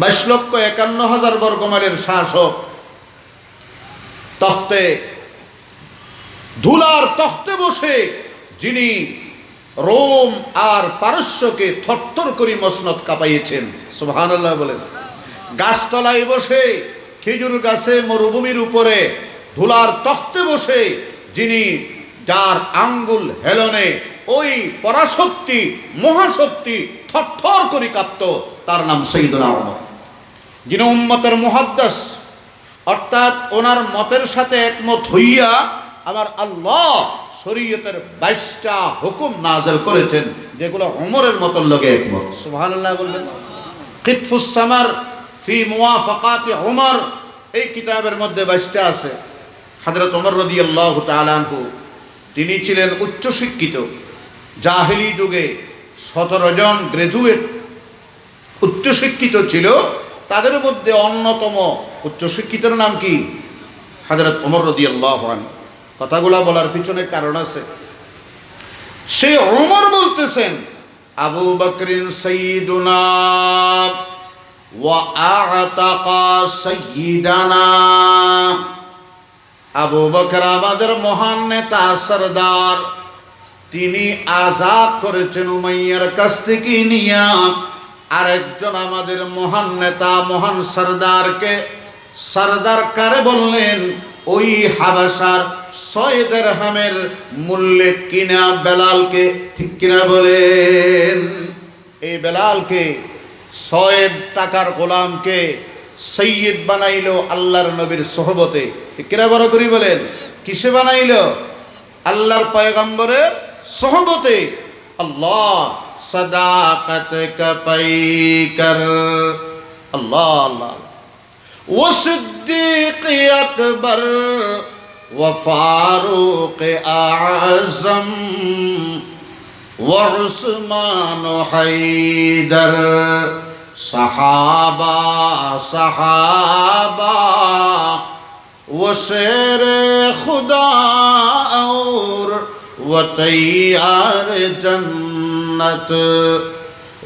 22,51,000 বর্গমাইলের শাসক, তখতে ধুলার তখতে বসে যিনি রোম আর পারস্যকে থরথর করে মসনদ কাঁপাইয়েছেন, সুবহানাল্লাহ বলেন। গাছতলায় বসে, খেজুর গাছে মরুভূমির উপরে ধুলার তখতে বসে যিনি, যার আঙ্গুল হেলনে ওই পরাশক্তি মহাশক্তি থরথর করে কাঁপত, তার নাম সৈয়দনা ওমর। যিনি উম্মতের মুহাদ্দিস, অর্থাৎ ওনার মতের সাথে একমত হইয়া আমার আল্লাহ শরীয়তের 22টা হুকুম নাযিল করেছেন, যেগুলো ওমরের মতের লগে একমত। সুবহানাল্লাহ বলবেন। কিতফুস সামার ফি মুওয়াফাকাতি ওমর, এই কিতাবের মধ্যে 22টা আছে। হযরত ওমর রাদিয়াল্লাহু তাআলা আনহু, তিনি ছিলেন উচ্চশিক্ষিত। জাহেলি যুগে 17 জন গ্রাজুয়েট উচ্চশিক্ষিত ছিল, তাদের মধ্যে অন্যতম উচ্চশিক্ষিতের নাম কি? হযরত ওমর রাদিয়াল্লাহু আনহু। কথাগুলা বলার পিছনে কারণ আছে। সে ওমর বলতেছেন আবু বকরিন সাইয়্যিদুনা ওয়া আ'তাকা সাইয়্যিদানা, আবু বকর আমাদের মহান নেতা সরদার, তিনি আজাদ করেছেন উমাইয়ার কাছ থেকে নিয়া আরেকজন আমাদের মহান নেতা মহান সরদারকে। সরদার কারে বললেন? ওই হাবাসার 6 দিরহামের মূল্যে কিনা বেলালকে। ঠিক কিনা বলেন? এই বেলালকে 6 টাকার গোলামকে সৈয়দ বানাইলো আল্লাহর নবীর সোহবতে। ঠিক কিনা বড় করি বলেন? কিসে বানাইলো? আল্লাহর পয়গম্বরের সোহবতে। আল্লাহ সাদাকাত কা পাইকর, আল্লাহ আল্লাহ। ও সিদ্দিক আকবর ও ফারুক আযম ও উসমান হায়দার, সাহাবা সাহাবা ও শের খুদা और वो तैयार जन्नत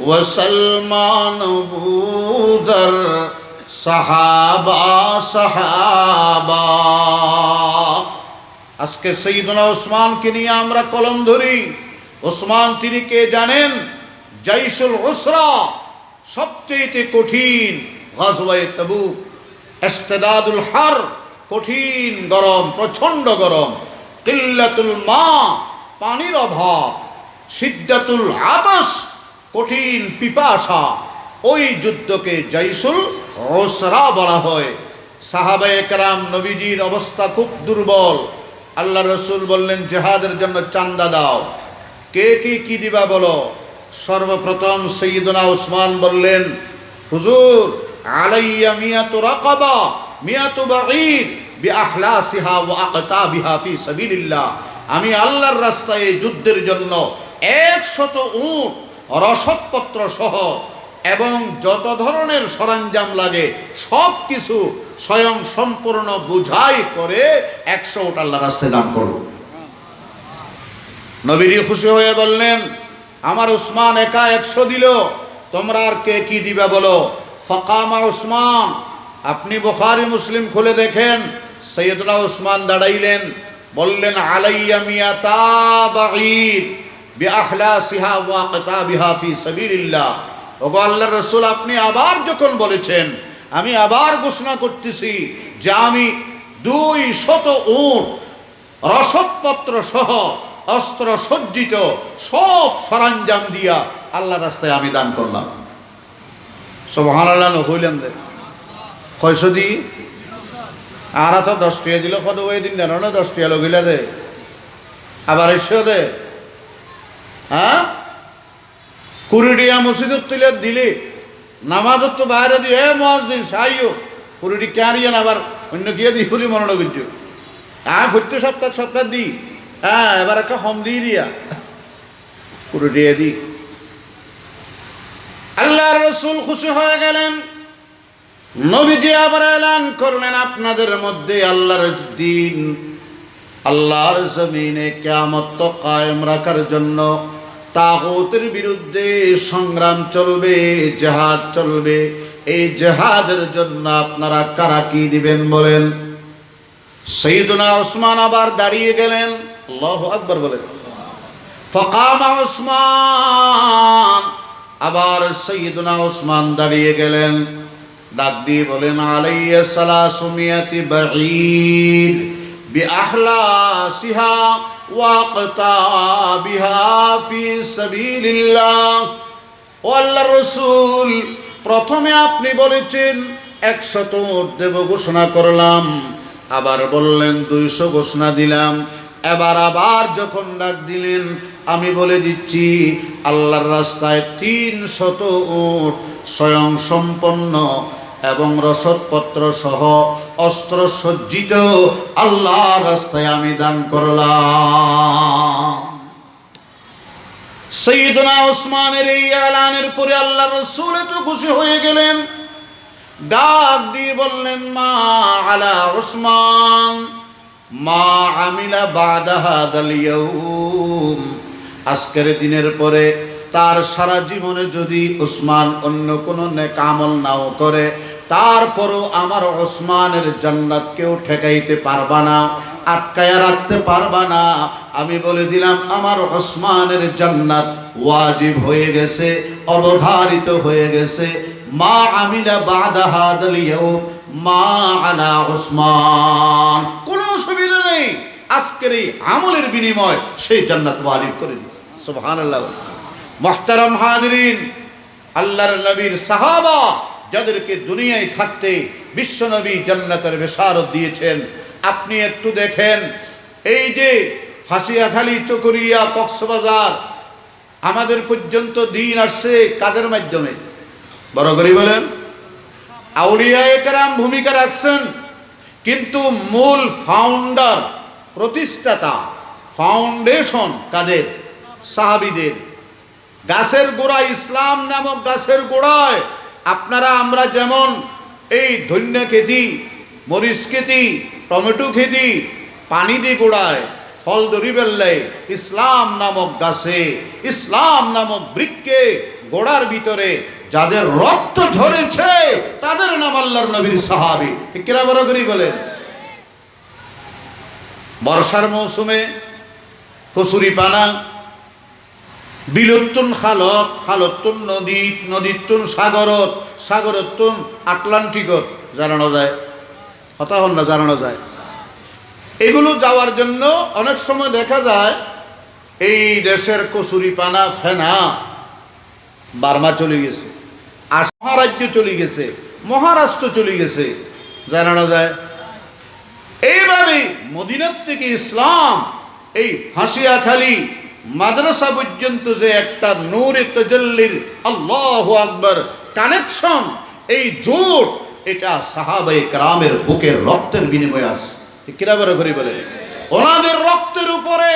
वो सलमान बूदर সাহাবা সাহাবা। আজকে সৈয়দনা ওসমানকে নিয়ে আমরা কলম ধরি। ওসমান তিনি কে জানেন? জাইশুল উসরা, সবচেয়ে কঠিন গাজওয়ায়ে তাবুক, ইস্তিদাদুল হার, কঠিন গরম, প্রচন্ড গরম, কিল্লাতুল মা, পানির অভাব, শিদ্দাতুল আতাশ, কঠিন পিপাসা, ওই যুদ্ধকে জাইশুল উসরা বলা হয়। সাহাবায়ে কেরাম, নবীজির অবস্থা খুব দুর্বল। আল্লাহ রসুল বললেন জিহাদের জন্য চান্দা দাও। কে কি দিবা বলো? সর্বপ্রথম সৈয়দনা ওসমান বললেন, হুজুর আলাইয়া মিয়াতু রাকাবা মিয়াতু বাঈর বিআখলাসিহা ওয়া আকতাবিহা ফি সাবিলিল্লাহ, আমি আল্লাহর রাস্তায় যুদ্ধের জন্য 100 উট রসদপত্র সহ এবং যত ধরনের সরঞ্জাম লাগে সব কিছু স্বয়ং সম্পূর্ণ বুঝাই করে 100 উট আল্লাহর রাস্তায় দান করব। নবীজি খুশি হয়ে বললেন, আমার উসমান একা 100 দিল, তোমরা আর কে কি দিবা বলো? ফাকামা উসমান, আপনি বুখারী মুসলিম খুলে দেখেন, সৈয়দনা উসমান দাঁড়াইলেন, বললেন আলাইয়া মিয়াতা বাঈর বিআখলাসিহা ওয়া আকতাবিহা ফি সাবিলিল্লাহ। ওগো আল্লাহর রাসূল, আপনি আবার যখন বলেছেন, আমি আবার ঘোষণা করতেছি যে আমি 200 উট রসদপত্র সহ অস্ত্র সজ্জিত সব সরঞ্জাম দিয়া আল্লাহর রাস্তায় আমি দান করলাম। সুবহানাল্লাহ হইলেন দে কয়শো দি আর তো 10 টাকা দিল, কত ওই দিন দেন না 10 টাকা লগিলা দে, আবার এসেও দে। হ্যাঁ, 20 টাকা মসজিদত তুলে দিলি, নামাজত তো বাইরে দিয়ে মুয়াজ্জিন সাইও 20 টাকা কারিয়েন, আবার অন্য গিয়ে দিই বলি মনে করছো। প্রত্যেক সপ্তাহ দিই, হ্যাঁ এবার একটা হম দিয়ে দিয়া 20 টাকা দিই। আল্লাহর রাসূল খুশি হয়ে গেলেন। নবীজি আবার এলান করলেন, আপনাদের মধ্যে আল্লাহর দিন, আল্লাহর জমিনে কিয়ামত কায়েম রাখার জন্য তাগুতের বিরুদ্ধে সংগ্রাম চলবে, জিহাদ চলবে। এই জিহাদের জন্য আপনারা কারা কি দিবেন বলেন? সৈয়দনা ওসমান আবার দাঁড়িয়ে গেলেন। আল্লাহু আকবার বলেন। ফাকামা ওসমান, আবার সৈয়দনা ওসমান দাঁড়িয়ে গেলেন, ডাক দিয়ে বলেন আলাইয়া সালাসুমিয়াতি বাঈর বিআখলাসিহা ওয়া আকতাবিহা ফি সাবিলিল্লাহ। ও আল্লাহর রাসূল, প্রথমে আপনি বলেছেন 100 উট দেব, ঘোষণা করলাম, আবার বললেন 200 ঘোষণা দিলাম, এবার আবার যখন ডাক দিলেন আমি বলে দিচ্ছি আল্লাহর রাস্তায় 300 উট স্বয়ং সম্পন্ন এবং রসদপত্র সহ অস্ত্র সজ্জিত আল্লাহর রাস্তায় আমি দান করলাম। সৈয়দনা ওসমানের এই এলানের পরে আল্লাহর রাসূল এত খুশি হয়ে গেলেন, ডাক দিয়ে বললেন মা আলা ওসমান মা আমিলা বাদা হাদাল ইয়াউম। আজকের দিনের পরে তার সারা জীবনে যদি উসমান অন্য কোনো নেক আমল নাও করে, তারপরও আমার ওসমানের জান্নাত কেউ ঠেকাইতে পারবা না, আটকায়া রাখতে পারবা না। আমি বলে দিলাম আমার ওসমানের জান্নাত ওয়াজিব হয়ে গেছে, অবধারিত হয়ে গেছে। মা আমিলা বাদা হাদাল ইয়াউম মা আলা ওসমান, কোনো অসুবিধা নেই, আজকের এই আমলের বিনিময় সেই জান্নাত ওয়াজিব করে দিয়েছে। সুবহানাল্লাহ। মুহতারাম হাজিরিন, আল্লাহর নবীর সাহাবা যাদেরকে দুনিয়ায় থাকতে বিশ্বনবী জান্নাতের বেশারত দিয়েছেন, আপনি একটু দেখেন, এই যে ফাঁসিয়াখালী, চকরিয়া, কক্সবাজার, আমাদের পর্যন্ত দিন আসছে কাদের মাধ্যমে? বড় করে বলেন, আউলিয়ায়ে কেরাম ভূমিকা রাখছেন, কিন্তু মূল ফাউন্ডার, প্রতিষ্ঠাতা, ফাউন্ডেশন কাদের? সাহাবীদের। গাছের গোড়া, ইসলাম নামক গাছের গোড়ায় আপনারা আমরা যেমন এই ধন্য খেতি, মরিচ খেতি, টমেটো খেতি পানি দিয়ে গোড়ায় ফল ধরি বেললে, ইসলাম নামক গাছে, ইসলাম নামক বৃক্ষে গোড়ার ভিতরে যাদের রক্ত ঝরেছে তাদের নাম আল্লাহর নবীর সাহাবী। কিরা বড় করি বলেন। বর্ষার মৌসুমে কচুরি পানা, বিলুত্তুন খালত, খালতুন নদী, নদীতুন সাগরত, সাগরতুন আটলান্টিকত জানানো যায়, কথা হন না, জানানো যায়। এগুলো যাওয়ার জন্য অনেক সময় দেখা যায় এই দেশের কচুরি পানা ফেনা বার্মা চলে গেছে, আর মহারাজ্য চলে গেছে, মহারাষ্ট্র চলে গেছে, জানানো যায়। এইভাবে মদিনার থেকে ইসলাম এই ফাঁসিয়াখালী মাদ্রাসা পর্যন্ত যে একটা নূরে তাজাল্লির, আল্লাহু আকবার, কানেকশন, এই জোট, এটা সাহাবায়ে কেরামের বুকের রক্তের বিনিময়ে আসে। কিরাবার ঘুরি বলে, ওনাদের রক্তের উপরে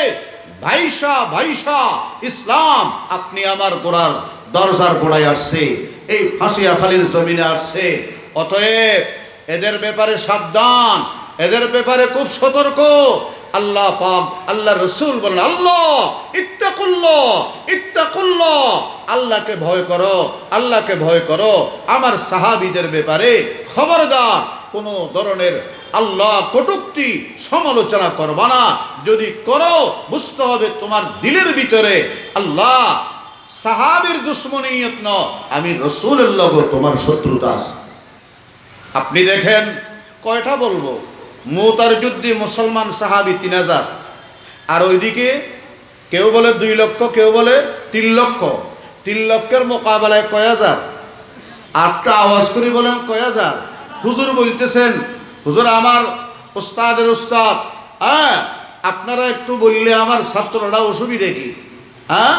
ভাইসা ভাইসা ইসলাম আপনি আমার গোড়ার দরজার গোড়ায় আসছে, এই ফাঁসিয়াখালীর জমিনে আসছে। অতএব এদের ব্যাপারে সাবধান, এদের ব্যাপারে খুব সতর্ক। আল্লাহ পাক, আল্লাহ রসুল বলেন, আল্লাহ ইত্তাকুল্লাহ, ইত্তাকুল্লাহ, আল্লাহকে ভয় করো, আল্লাহকে ভয় করো। আমার সাহাবীদের ব্যাপারে খবরদার কোনো ধরনের আল্লাহ কটূক্তি সমালোচনা করবা না। যদি করো বুঝতে হবে তোমার দিলের ভিতরে আল্লাহ সাহাবীর দুশ্মনীয়ত ন, আমি রসুলের লগে তোমার শত্রুতা আছে। আপনি দেখেন, কয়টা বলবো, মুতার যুদ্ধে মুসলমান সাহাবী 3000, আর ওইদিকে কেউ বলে 2 লক্ষ, কেউ বলে 3 লক্ষ। 3 লক্ষের মোকাবেলায় কয় হাজার? 8টা আওয়াজ করে বলেন কয় হাজার? হুজুর বলতেছেন, হুজুর আমার উস্তাদের উস্তাদ, হ্যাঁ আপনারা একটু বললে আমার ছাত্ররা অসুবিধে কি? হ্যাঁ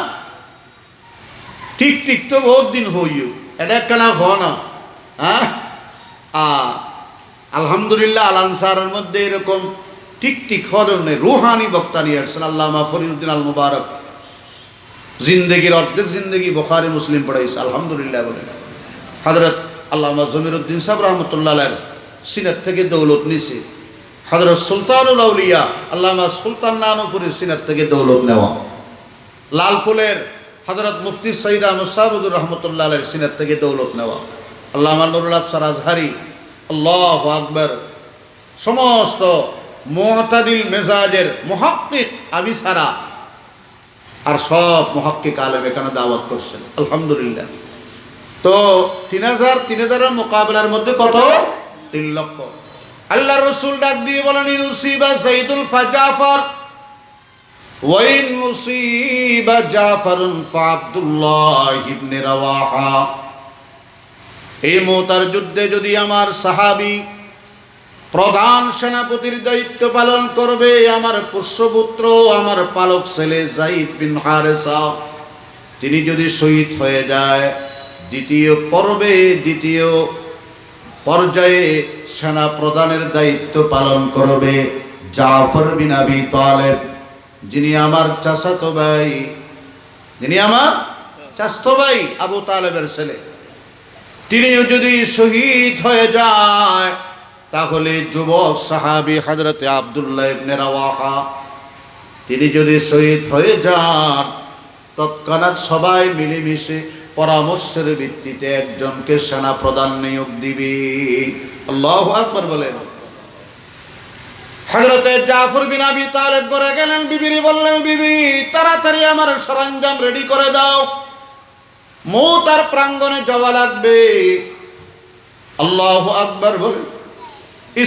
ঠিক ঠিক তো বহুত দিন হইও, এটা কেনা হয় না। হ্যাঁ আলহামদুলিল্লাহ, আল আনসারের মধ্যে এরকম ঠিক ঠিক ধরনের রুহানি বক্তা নিয়ে আসছেন আল্লামা ফরিদুদ্দিন আল মুবারক। জিন্দগির অর্ধেক জিন্দগি বুখারী মুসলিম পড়াইছে, আলহামদুলিল্লাহ বলে। হযরত আল্লামা জমিরুদ্দিন সাহেব রহমতুল্লাহ আলাইহির সিনাত থেকে দৌলত নিছে। হযরত সুলতানুল আউলিয়া আল্লামা সুলতান নানুপুরের সিনাত থেকে দৌলত নেওয়া। লালপুলের হযরত মুফতি সৈয়দ আহমদ সাহাবুদুর রহমতুল্লাহ আলাইহির সিনাত থেকে দৌলত নেওয়া। আল্লামা নুরুল আফসার আজহারি, আল্লাহু আকবার, সমস্ত মুতাদিল মেজাজের মুহাক্কিক আবিসারা আর সব মুহাক্কিক আলেম এখানে দাওয়াত করছেন, আলহামদুলিল্লাহ। তো 3000 মোকাবেলার মধ্যে কত? 3 লক্ষ। আল্লাহ রসুল ডাক দিয়ে বলেন, ইনুসিবা যাইদুল ফাজাফার ওয়াইন মুসিবা জাফারুন ফাআব্দুল্লাহ ইবনে রাওয়াহা। এই মুতার যুদ্ধে যদি আমার সাহাবী প্রধান সেনাপতির দায়িত্ব পালন করবে, আমার পুষ্যপুত্র, আমার পালক ছেলে যায়েদ বিন হারেসা, তিনি যদি শহীদ হয়ে যায়, দ্বিতীয় পর্যায়ে সেনা প্রধানের দায়িত্ব পালন করবে জাফর বিন আবি তালেব, যিনি আমার চাচাতো ভাই, আবু তালেবের ছেলে। তিনিও যদি শহীদ হয়ে যায়, তাহলে যুবক সাহাবী হযরতে আব্দুল্লাহ ইবনে রাওয়াহা, তিনি যদি শহীদ হয়ে যান, তৎক্ষণাৎ সবাই মিলেমিশে পরামর্শের ভিত্তিতে একজনকে সেনা প্রধান নিয়োগ দিবে। আল্লাহু আকবার বলেন। হযরতে জাফর বিন আবি তালেব করে গেলেন, বিবিরে বললেন, বিবি তাড়াতাড়ি আমার সরঞ্জাম রেডি করে দাও, মওতার প্রাঙ্গণে যাওয়া লাগবে। আল্লাহু আকবার বলেন।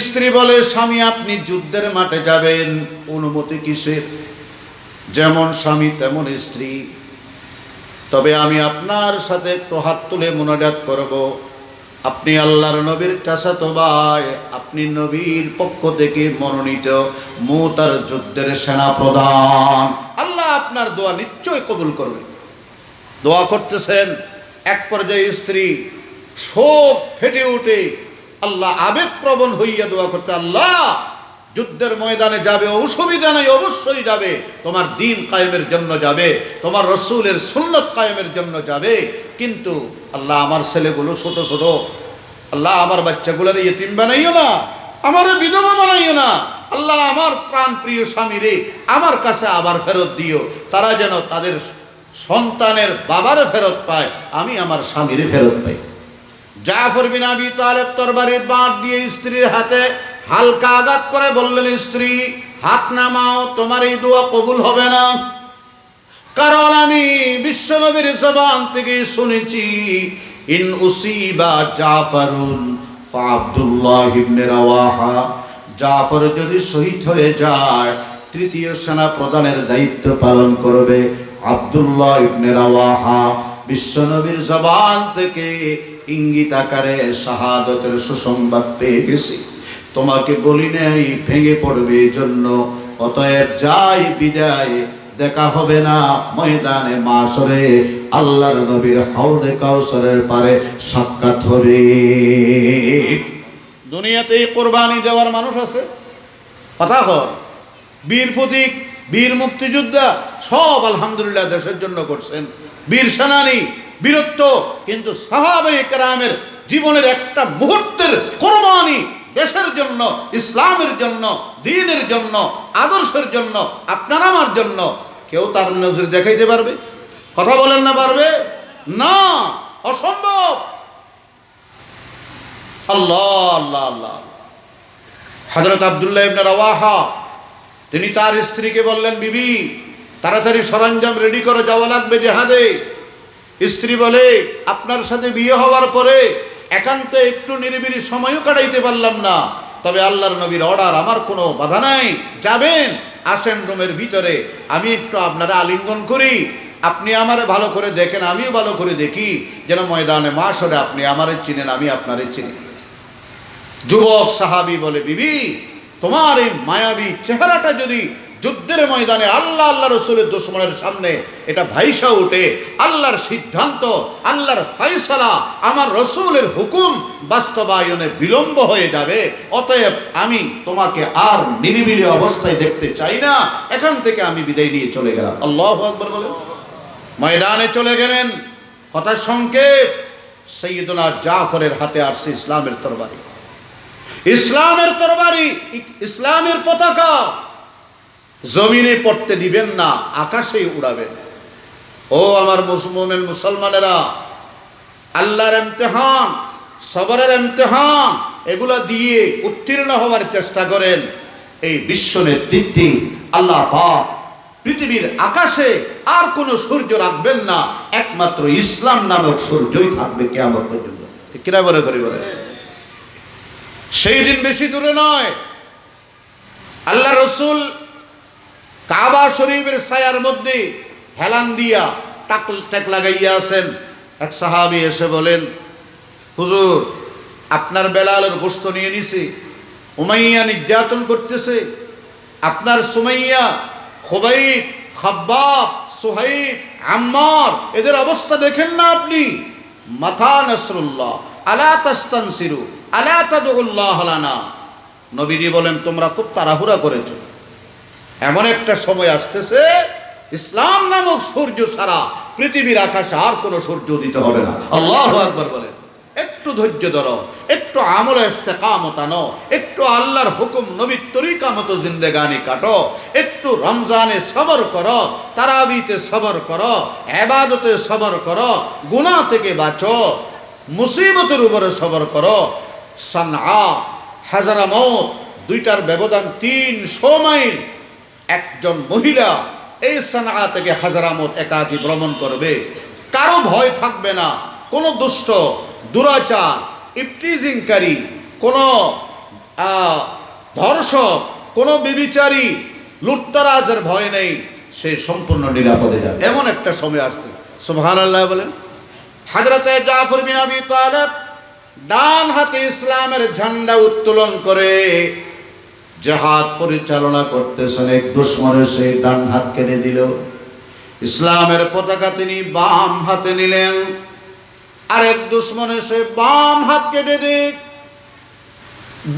স্ত্রী বলে, স্বামী আপনি যুদ্ধের মাঠে যাবেন, অনুমতি কিসের? যেমন স্বামী তেমন স্ত্রী, তবে আমি আপনার সাথে একটু হাত তুলে মুনাজাত করব। আপনি আল্লাহর নবীর চাচাতো ভাই, আপনি নবীর পক্ষ থেকে মনোনীত মুতার যুদ্ধের সেনা প্রধান, আল্লাহ আপনার দোয়া নিশ্চয় কবুল করবে। দোয়া করতেছেন, এক পর্যায়ে স্ত্রী শোক ফেটে উঠে আল্লাহ আবেগপ্রবণ হইয়া দোয়া করতে, আল্লাহ যুদ্ধের ময়দানে যাবে, অসুবিধা নেই, অবশ্যই যাবে, তোমার দ্বীন কায়েমের জন্য যাবে, তোমার রসুলের সুন্নত কায়েমের জন্য যাবে, কিন্তু আল্লাহ আমার ছেলেগুলো ছোট ছোট, আল্লাহ আমার বাচ্চাগুলোর ইয়েতিম বানাইও না, আমার বিধবা বানাইও না, আল্লাহ আমার প্রাণ প্রিয় স্বামীরে আমার কাছে আবার ফেরত দিও, তারা যেন তাদের সন্তানের বাবারে ফেরত পায়, আমি আমার স্বামীরে ফেরত পাই। জাফর বিন আবি তালেব তরবারির বাঁট দিয়ে স্ত্রীর হাতে হালকা আঘাত করে বললেন, স্ত্রী হাত নামাও, তোমার এই দোয়া কবুল হবে না, কারণ আমি বিশ্বনবীর জবান থেকে শুনেছি, ইন উসিবা জাফরুন ফাআবদুল্লাহ ইবনে রাওয়াহা, জাফর যদি শহীদ হয়ে যায় তৃতীয় সেনা প্রধানের দায়িত্ব পালন করবে আব্দুল্লাহ ইবনে রাওয়াহা। বিশ্বনবীর জবান থেকে ইঙ্গিত আকারে শাহাদাতের সুসংবাদ পেয়ে গেছি, তোমাকে বলি নাই ভেঙে পড়বে এই জন্য, অতএব যাই বিদায়, দেখা হবে না ময়দানে মাশরে, আল্লাহর নবীর হাউজে কাউসারের পারে সাক্ষাৎ হবে। দুনিয়াতে কোরবানি দেওয়ার মানুষ আছে, কথা কর, বীর প্রতীক, বীর মুক্তিযোদ্ধা সব আলহামদুলিল্লাহ দেশের জন্য করছেন, বীর সেনানী, বীরত্ব, কিন্তু সাহাবায়ে কেরামের জীবনের একটা মুহূর্তের কোরবানি দেশের জন্য, ইসলামের জন্য, দ্বীনের জন্য, আদর্শের জন্য, আপনার আমার জন্য, কেউ তার নজর দেখাইতে পারবে? কথা বলেন না পারবে? না, অসম্ভব। আল্লাহ আল্লাহ আল্লাহ। হযরত আব্দুল্লাহ ইবনে রাওয়াহা তিনি তার স্ত্রীকে বললেন, বিবি তাড়াতাড়ি সরঞ্জাম রেডি করে যাওয়া লাগবে জিহাদে। স্ত্রী বলে, আপনার সাথে বিয়ে হওয়ার পরে একান্তে একটু নিরিবিলি সময়ও কাটাইতে পারলাম না, তবে আল্লাহর নবীর অর্ডার, আমার কোনো বাধা নাই, যাবেন, আসেন রুমের ভিতরে, আমি একটু আপনারা আলিঙ্গন করি, আপনি আমারে ভালো করে দেখেন, আমিও ভালো করে দেখি, যেন ময়দানে মাশরে আপনি আমারে চিনেন, আমি আপনারে চিনি। যুবক সাহাবী বলে, বিবি তোমার এই মায়াবী চেহারাটা যদি যুদ্ধের ময়দানে আল্লাহ আল্লাহ রসুলের দুশমনের সামনে এটা ভাইসা উঠে, আল্লাহর সিদ্ধান্ত, আল্লাহর ফয়সালা, আমার রসুলের হুকুম বাস্তবায়নে বিলম্ব হয়ে যাবে, অতএব আমি তোমাকে আর নিরিবিলি অবস্থায় দেখতে চাই না, এখান থেকে আমি বিদায় নিয়ে চলে গেলাম। আল্লাহু আকবার বলে ময়দানে চলে গেলেন। কথা সংক্ষেপ, সাইয়্যিদুনা জাফরের হাতে আসছে ইসলামের তরবারি, ইসলামের তরবারি, ইসলামের পতাকা জমিনে পড়তে দিবেন না, আকাশেই উড়াবেন। ও আমার মুসলমান মুসলমানেরা, আল্লাহর ইমতিহান, সবরের ইমতিহান, এগুলা দিয়ে উত্তীর্ণ হওয়ার চেষ্টা করেন। এই বিশ্ব নেতৃত্বে আল্লাহ পাক পৃথিবীর আকাশে আর কোনো সূর্য রাখবেন না, একমাত্র ইসলাম নামক সূর্যই থাকবে কিয়ামত পর্যন্ত। ঠিক কিনা বলে করি বলে? সেই দিন বেশি দূরে নয়, আল্লাহ রসুল কাবা শরীফের ছায়ার মধ্যে হেলান দিয়া টাক লাগাইয়া আছেন। এক সাহাবী এসে বলেন, হুজুর আপনার বেলালের গোশত নিয়ে নিছে, উমাইয়া নির্যাতন করতেছে, আপনার সুমাইয়া, খুবাইব, খাব্বাব, সুহাইব, আম্মার, এদের অবস্থা দেখেন না আপনি? মাথা নাসরুল্লাহ আলা তাস্তানসিরু আলা তাদউল্লাহ লানা। নবীজি বলেন, তোমরা খুব তাড়াহুড়া করেছো, এমন একটা সময় আসতেছে ইসলাম নামক সূর্য ছাড়া পৃথিবীর আকাশে আর কোনো সূর্য দিতে হবে না। আল্লাহু আকবার বলেন। একটু ধৈর্য ধরো, একটু আমলে ইস্তেকামত আনো, একটু আল্লাহর হুকুম নবীর তরিকা মতো জিন্দেগানি কাটো, একটু একটু রমজানে সবর করো, তারাবিতে সবর করো, ইবাদতে সবর করো, গুনাহ থেকে বাঁচো, মুসিবতের উপরে সবর করো। সানআ হাজারামত দুইটার ব্যবধান 300 মাইল। একজন মহিলা এই সানআ থেকে হাজারামত একাকী ভ্রমণ করবে, কারো ভয় থাকবে না। কোনো দুষ্ট, দুরাচার, ইফটিজিংকারী, কোনো ধর্ষক, কোনো বিবিচারী, লুটতরাজের ভয় নেই, সে সম্পূর্ণ নিরাপদে যাবে। এমন একটা সময় আসছে। সুবহানাল্লাহ বলেন। হযরতে জাফর বিন আবী তালেব ডান হাতে ইসলামের ঝান্ডা উত্তোলন করে জিহাদ পরিচালনা করতেছেন। এক দুশমনের সেই ডান হাত কেটে দিল। ইসলামের পতাকা তিনি বাম হাতে নিলেন। আরেক দুশমনের সেই বাম হাত কেটে দিক।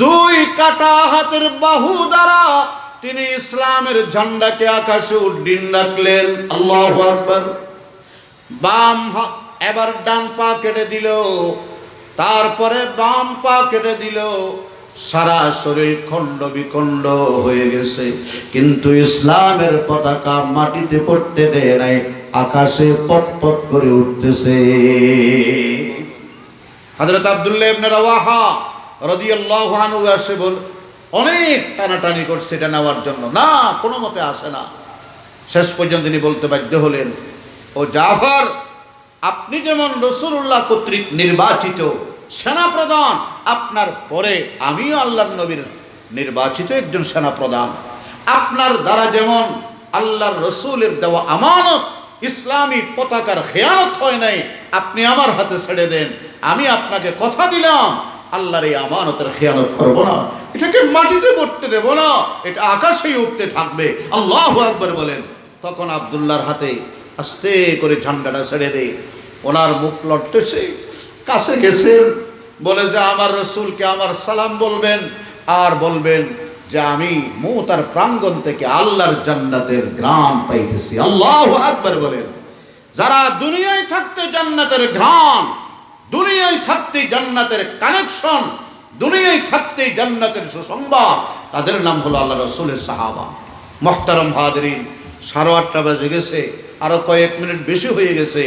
দুই কাটা হাতের বাহু দ্বারা তিনি ইসলামের ঝান্ডাকে আকাশে উড্ডীন রাখলেন। আল্লাহু আকবার। বাম হাত, এবার ডান পা কেটে দিল, তারপরে বাম পা কেটে দিল। সারা শরীর খণ্ড বিখণ্ড হয়ে গেছে, কিন্তু ইসলামের পতাকা মাটিতে পড়তে দেয় নাই, আকাশে পটপট করে উঠতেছে। হযরত আব্দুল্লাহ ইবনে রাওয়াহা রাদিয়াল্লাহু আনহু এসে অনেক টানাটানি করছে এটা নেওয়ার জন্য, না কোনো মতে আসে না। শেষ পর্যন্ত তিনি বলতে বাধ্য হলেন, ও জাফর, আপনি যেমন রাসূলুল্লাহ কর্তৃক নির্বাচিত সেনাপ্রধান, আপনার পরে আমিও আল্লাহর নবীর নির্বাচিত একজন সেনাপ্রধান। আপনার দ্বারা যেমন আল্লাহর রসুলের দেওয়া আমানত ইসলামী পতাকার খেয়ানত হয় নাই, আপনি আমার হাতে ছেড়ে দেন। আমি আপনাকে কথা দিলাম আল্লাহর এই আমানতের খেয়ানত করব না, এটাকে মাটিতে পড়তে দেব না, এটা আকাশেই উঠতে থাকবে। আল্লাহু আকবার বলেন। তখন আব্দুল্লাহর হাতে আস্তে করে ঝান্ডাটা ছেড়ে দেয়। ওনার মুখ লড়তেছে, কাছে গেছেন, বলে যে আমার রসুলকে আমার সালাম বলবেন, আর বলবেন যে আমি মওতার প্রাঙ্গণ থেকে আল্লাহর জান্নাতের ঘ্রাণ পাইতেছি। আল্লাহু আকবার বলেন। যারা দুনিয়ায় থাকতে জান্নাতের ঘ্রাণ, দুনিয়ায় থাকতে জান্নাতের কানেকশন, দুনিয়ায় থাকতে জান্নাতের সুসংবাদ, তাদের নাম হলো আল্লাহ রসুলের সাহাবা। মুহতারাম হাজিরিন, 8:30 বেজে গেছে, আরো কয়েক মিনিট বেশি হয়ে গেছে।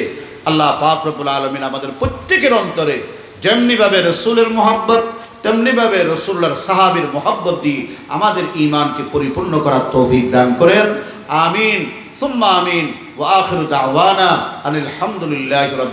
আল্লাহ পাক রব্বুল আলামিন আমাদের প্রত্যেকের অন্তরে যেমনিভাবে রসুলের মহব্বত, তেমনিভাবে রসুল্লাহর সাহাবীর মহব্বত দিয়ে আমাদের ঈমানকে পরিপূর্ণ করার তৌফিক দান করেন। আমিন সুম্মা আমিন। ওয়া আখিরু দাওয়ানা আনিল হামদুলিল্লাহি রাব্বিল